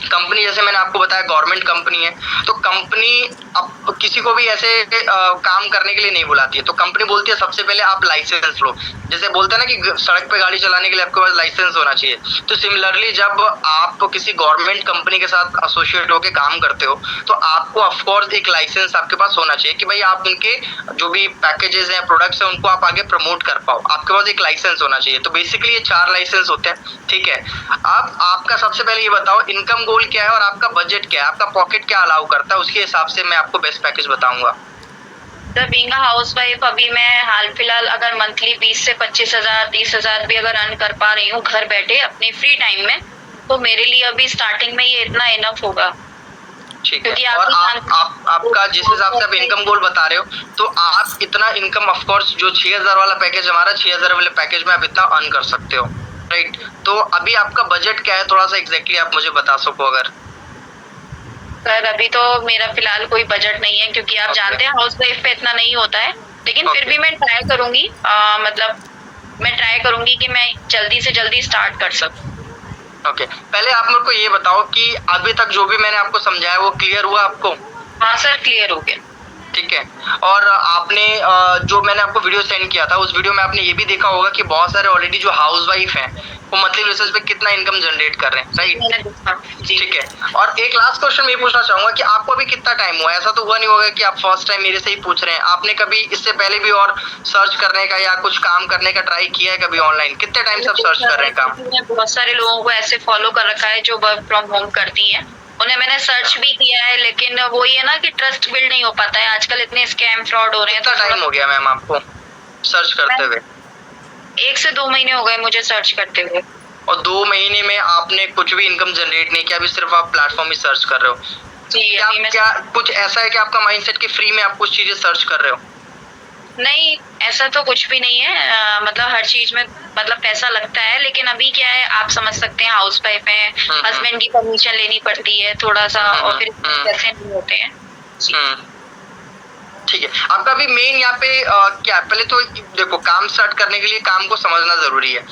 कंपनी जैसे मैंने आपको बताया गवर्नमेंट कंपनी है, तो कंपनी अब किसी को भी ऐसे काम करने के लिए नहीं बुलाती है। तो कंपनी बोलती है सबसे पहले आप लाइसेंस लो। जैसे बोलते हैं ना कि सड़क पे गाड़ी चलाने के लिए आपके पास लाइसेंस होना चाहिए, तो सिमिलरली जब आप किसी गवर्नमेंट कंपनी के साथ एसोसिएट होकर काम करते हो तो आपको ऑफकोर्स एक लाइसेंस आपके पास होना चाहिए कि भाई आप उनके जो भी पैकेजेस हैं, प्रोडक्ट्स हैं, उनको आप आगे प्रमोट कर पाओ, आपके पास एक लाइसेंस होना चाहिए। तो बेसिकली ये 4 लाइसेंस होते हैं, ठीक है। अब आपका सबसे पहले ये बताओ इनकम गोल क्या है और आपका बजट क्या है, आपका पॉकेट क्या अलाउ करता है, उसके हिसाब से मैं आपको बेस्ट पैकेज बताऊंगा। सर बीइंग अ हाउसवाइफ अभी मैं हाल फिलहाल अगर मंथली 20 से 25,000 30,000 भी अगर अर्न कर पा रही हूँ घर बैठे अपने फ्री टाइम में, तो मेरे लिए अभी स्टार्टिंग में ये इतना इनफ होगा। ठीक है। और आपका जिस हिसाब से आप इनकम गोल बता रहे हो, तो आप इतना इनकम ऑफ कोर्स जो 6,000 वाला पैकेज हमारा 6,000 वाले पैकेज में आप इतना अर्न कर सकते हो, राइट। तो अभी आपका बजट क्या है, थोड़ा सा एग्जैक्टली आप मुझे बता सको अगर। सर अभी तो मेरा फिलहाल कोई बजट नहीं है, क्योंकि आप जानते हैं हाउस वाइफ पे इतना नहीं होता है, लेकिन फिर भी मैं ट्राई करूंगी मतलब मैं ट्राई करूंगी कि मैं जल्दी से जल्दी स्टार्ट कर सकूं। ओके, पहले आप मेरे को ये बताओ कि अभी तक जो भी मैंने आपको समझाया वो क्लियर हुआ आपको? हाँ सर, क्लियर हो गया। ठीक है। और आपने जो मैंने आपको वीडियो सेंड किया था उस वीडियो में आपने ये भी देखा होगा कि बहुत सारे ऑलरेडी जो हाउसवाइफ हैं वो मंथली बेसिस पे कितना इनकम जनरेट कर रहे हैं, राइट? मैंने देखा जी। ठीक है। और एक लास्ट क्वेश्चन मैं पूछना चाहूंगा कि आपको अभी कितना टाइम हुआ? ऐसा तो हुआ नहीं होगा कि आप फर्स्ट टाइम मेरे से ही पूछ रहे हैं, आपने कभी इससे पहले भी और सर्च करने का या कुछ काम करने का ट्राई किया है कभी ऑनलाइन? कितने टाइम से आप सर्च कर रहे हैं काम? मैंने बहुत सारे लोगों को ऐसे फॉलो कर रखा है जो वर्क फ्रॉम होम करती हैं, उन्हें मैंने सर्च भी किया है, लेकिन वो ये ना कि ट्रस्ट बिल्ड नहीं हो पाता है, आजकल इतने स्कैम फ्रॉड हो रहे हैं। कितना टाइम हो गया मैम आपको सर्च करते हुए? 1 से 2 महीने हो गए मुझे सर्च करते हुए। और 2 महीने में आपने कुछ भी इनकम जनरेट नहीं किया, अभी सिर्फ आप प्लेटफॉर्म ही सर्च कर रहे हो? जी, क्या अभी मैं क्या कुछ ऐसा है कि आपका माइंडसेट कि फ्री में आप कुछ चीजें सर्च कर रहे हो? नहीं, ऐसा तो कुछ भी नहीं है। मतलब हर चीज में मतलब पैसा लगता है, लेकिन अभी क्या है आप समझ सकते हैं, हाउस वाइफ है, हस्बैंड की परमिशन लेनी पड़ती है थोड़ा सा, और फिर पैसे नहीं होते हैं। जी। ठीक है। आपका भी मेन यहाँ पे क्या, पहले तो देखो काम स्टार्ट करने के लिए काम को समझना जरूरी है।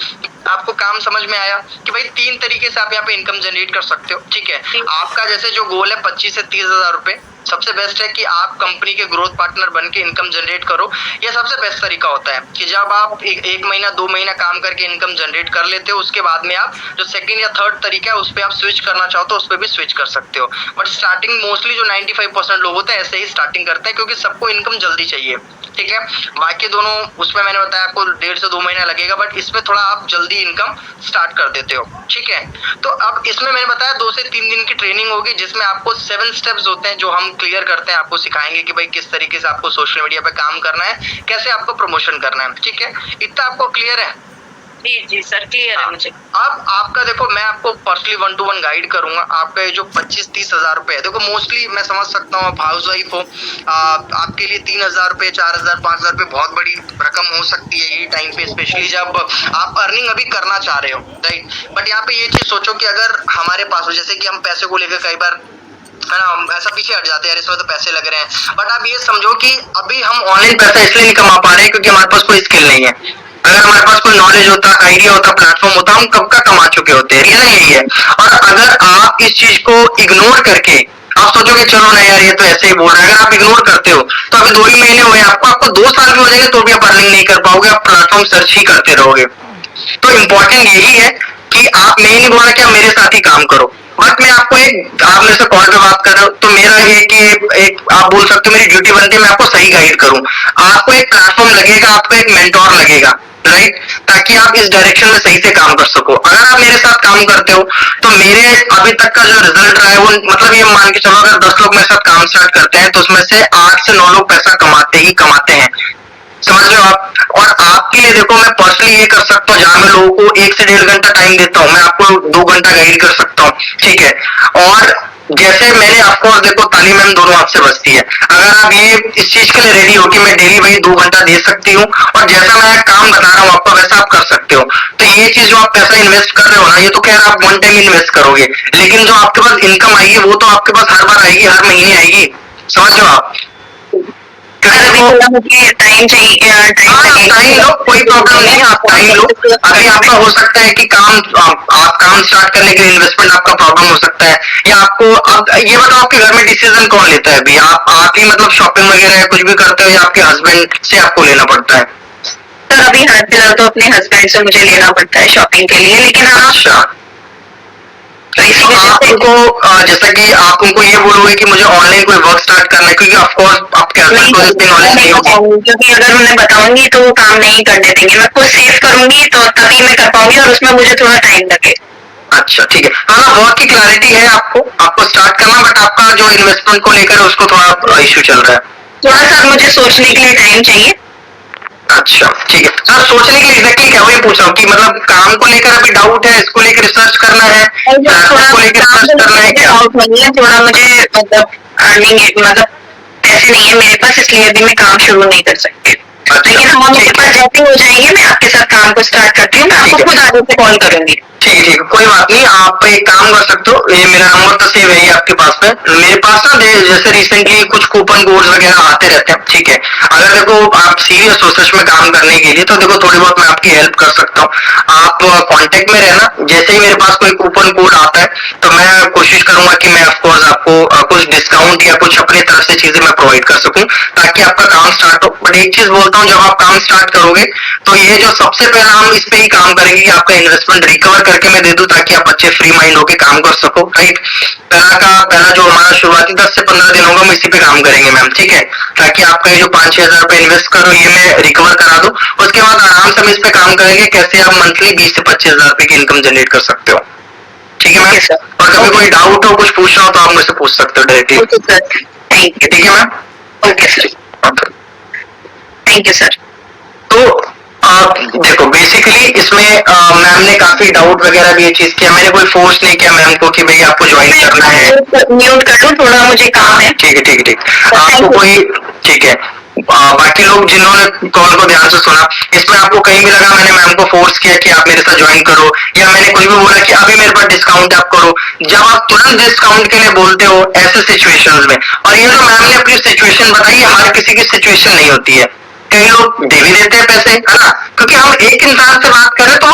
आपको काम समझ में आया कि भाई 3 तरीके से आप यहाँ पे इनकम जनरेट कर सकते हो, ठीक है? आपका जैसे जो गोल है 25 से 30 हजार रुपए, सबसे बेस्ट है कि आप कंपनी के ग्रोथ पार्टनर बन के इनकम जनरेट करो। यह सबसे बेस्ट तरीका होता है कि जब आप एक महीना 2 महीना काम करके इनकम जनरेट कर लेते हो, उसके बाद में आप जो सेकंड या थर्ड तरीका है उस पर आप स्विच करना चाहो तो उस पर भी स्विच कर सकते हो। बट स्टार्टिंग मोस्टली जो 95% लोग होते हैं ऐसे ही स्टार्टिंग करते हैं, क्योंकि सबको इनकम जल्दी चाहिए, ठीक है? बाकी दोनों उसमें मैंने बताया आपको 1.5 से 2 महीना लगेगा, बट इसमें थोड़ा आप जल्दी इनकम स्टार्ट कर देते हो, ठीक है? तो अब इसमें मैंने बताया 2 से 3 दिन की ट्रेनिंग होगी, जिसमें आपको 7 स्टेप्स होते हैं जो हम क्लियर करते हैं, आपको सिखाएंगे कि भाई किस तरीके से आपको सोशल मीडिया पे काम करना है, कैसे आपको प्रमोशन करना है, ठीक है? इतना आपको क्लियर है? जी जी सर, क्लियर है मुझे। अब आपका देखो, मैं आपको पर्सनली 1 to 1 गाइड करूंगा। आपका ये जो 25-30 हजार रुपए है, देखो मोस्टली मैं समझ सकता हूँ आप हाउस वाइफ हो, आपके लिए 3,000 रुपए, 4,000, 5,000 रुपए बहुत बड़ी रकम हो सकती है ये टाइम पे, स्पेशली जब आप अर्निंग अभी करना चाह रहे हो, राइट? बट यहाँ पे ये चीज सोचो कि अगर हमारे पास हो, जैसे कि हम पैसे को लेकर कई बार है ना ऐसा पीछे हट जाते हैं, यार इसमें तो पैसे लग रहे हैं, बट आप ये समझो कि अभी हम ऑनलाइन पैसा इसलिए नहीं कमा पा रहे हैं क्योंकि हमारे पास कोई स्किल नहीं है। अगर हमारे पास कोई नॉलेज होता, आइडिया होता, प्लेटफॉर्म होता, हम कब का कमा चुके होते। रीजन यही है। और अगर आप इस चीज को इग्नोर करके आप सोचोगे चलो ना यार ये तो ऐसे ही बोल रहा है, अगर आप इग्नोर करते हो तो अभी 2 ही महीने हुए आपको 2 साल भी हो जाएंगे तो भी आप अर्निंग नहीं कर पाओगे, आप प्लेटफॉर्म सर्च ही करते रहोगे। तो इम्पोर्टेंट यही है कि आप, मैं नहीं बोल रहा कि आप मेरे साथ ही काम करो, बट मैं आपको एक, आप मेरे से कॉल पे बात कर रहे हो तो मेरा ये कि एक आप बोल सकते हो मेरी ड्यूटी बनती है मैं आपको सही गाइड करूं। आपको एक प्लेटफॉर्म लगेगा, आपको एक मेंटोर लगेगा, राइट? ताकि आप इस डायरेक्शन में सही से काम कर सको। अगर आप मेरे साथ काम करते हो तो मेरे अभी तक का जो रिजल्ट रहा है वो, मतलब ये मान के चलो अगर 10 लोग मेरे साथ काम स्टार्ट करते हैं तो उसमें से 8 से 9 लोग पैसा कमाते ही कमाते हैं, समझ रहे हो आप? और आपके लिए देखो मैं पर्सनली ये कर सकता हूँ, जहां मैं लोगों को 1 से 1.5 घंटा टाइम देता हूँ, मैं आपको 2 घंटा गाइड कर सकता हूँ, ठीक है? और जैसे मैंने आपको, देखो ताली मैम दोनों आपसे बचती है, अगर आप ये इस चीज के लिए रेडी हो कि मैं डेली भाई 2 घंटा दे सकती हूँ और जैसा मैं काम बता रहा हूँ आपको वैसा आप कर सकते हो, तो ये चीज जो आप पैसा इन्वेस्ट कर रहे हो ना, ये तो खैर आप 1 टाइम इन्वेस्ट करोगे, लेकिन जो आपके पास इनकम आएगी वो तो आपके पास हर बार आएगी, हर महीने आएगी, समझ रहे हो आप? मुझे टाइम चाहिए, टाइम लो, कोई प्रॉब्लम नहीं है, आप टाइम लो। अभी आपका हो सकता है कि आप काम स्टार्ट करने के लिए इन्वेस्टमेंट आपका प्रॉब्लम हो सकता है, या आपको, अब ये बताओ आपके घर में डिसीजन कौन लेता है? अभी आप ही मतलब शॉपिंग वगैरह कुछ भी करते हो या आपके हस्बैंड से आपको लेना पड़ता है? सर अभी हाल फिलहाल तो अपने हस्बैंड से मुझे लेना पड़ता है शॉपिंग के लिए, लेकिन अच्छा, तो इसी वजह से उनको, जैसा कि आप उनको ये बोलोगे कि मुझे ऑनलाइन कोई वर्क स्टार्ट करना है, क्योंकि ऑफ कोर्स आपके हस्बैंड को इतनी नॉलेज नहीं होगी, क्योंकि अगर उन्हें बताऊंगी तो वो काम नहीं करने देंगे, मैं खुद सेव करूंगी तो तभी मैं कर पाऊंगी और उसमें मुझे थोड़ा टाइम लगे। अच्छा ठीक है, हाँ वर्क की क्लैरिटी है आपको स्टार्ट करना, बट आपका जो इन्वेस्टमेंट को लेकर उसको थोड़ा इश्यू चल रहा है, थोड़ा सा मुझे सोचने के लिए टाइम चाहिए। अच्छा ठीक है सर, सोचने के लिए एग्जैक्टली क्या वही पूछ रहा हूँ कि मतलब काम को लेकर अभी डाउट है, इसको लेकर रिसर्च करना है, को लेकर रिसर्च करना है, क्या डाउट नहीं है, थोड़ा मुझे मतलब अर्निंग मतलब पैसे नहीं है मेरे पास, इसलिए अभी मैं काम शुरू नहीं कर सकती। लेकिन हम मेरे पास जैसे हो जाएंगे मैं आपके साथ काम को स्टार्ट करती हूँ, मैं आपको खुद आगे से कॉल करूंगी। ठीक है, ठीक है, कोई बात नहीं, आप एक काम कर सकते हो, ये मेरा नंबर तो सेव है ही आपके पास में। मेरे पास ना जैसे रिसेंटली कुछ कूपन कोड्स वगैरह आते रहते हैं, ठीक है। अगर देखो आप सीरियस हो सच में काम करने के लिए, तो देखो थोड़ी बहुत मैं आपकी हेल्प कर सकता हूँ। आप कांटेक्ट में रहना, जैसे ही मेरे पास कोई कूपन कोड आता है तो मैं कोशिश करूंगा कि मैं ऑफकोर्स आपको कुछ डिस्काउंट या कुछ अपनी तरफ से चीजें मैं प्रोवाइड कर सकूं, ताकि आपका काम स्टार्ट हो। बट एक चीज बोलता हूँ, जब आप काम स्टार्ट करोगे तो ये जो सबसे पहला हम इस पे ही काम करेंगे कि आपका इन्वेस्टमेंट रिकवर करके मैं दे दूं, ताकि आप अच्छे फ्री माइंड होके काम कर सको, राइट। पहला जो हमारा शुरुआती 10 से 15 दिन होगा, हम इसी पे काम करेंगे मैम, ठीक है। ताकि आपका ये जो 5-6 हजार रुपए इन्वेस्ट करो, ये मैं रिकवर करा दूं। उसके बाद आराम से हम इस पे काम करेंगे, कैसे आप मंथली 20 से 25 हजार रुपए की इनकम जनरेट कर सकते हो, ठीक है मैम। और कभी कोई डाउट हो, कुछ पूछना हो तो आप मुझसे पूछ सकते हो डायरेक्टली। ठीक है ma'am. Okay sir, thank you sir. तो देखो बेसिकली इसमें मैम ने काफी डाउट वगैरह भी ये चीज किया, मैंने कोई फोर्स नहीं किया मैम को कि भाई आपको ज्वाइन करना है। म्यूट कर दूं, थोड़ा मुझे काम है। ठीक है, ठीक है, ठीक। आपको कोई, ठीक है। बाकी लोग जिन्होंने कॉल को ध्यान से सुना, इसमें आपको कहीं भी लगा मैंने मैम को फोर्स किया कि आप मेरे साथ ज्वाइन करो, या मैंने कुछ भी बोला कि अभी मेरे पास डिस्काउंट आप करो, जब आप तुरंत डिस्काउंट के लिए बोलते हो ऐसे सिचुएशंस में, और ये जो मैम ने अपनी सिचुएशन बताई, हर किसी की सिचुएशन नहीं होती है। कई लोग दे भी देते हैं पैसे, है ना, क्योंकि हम एक इंसान से बात कर रहे हैं तो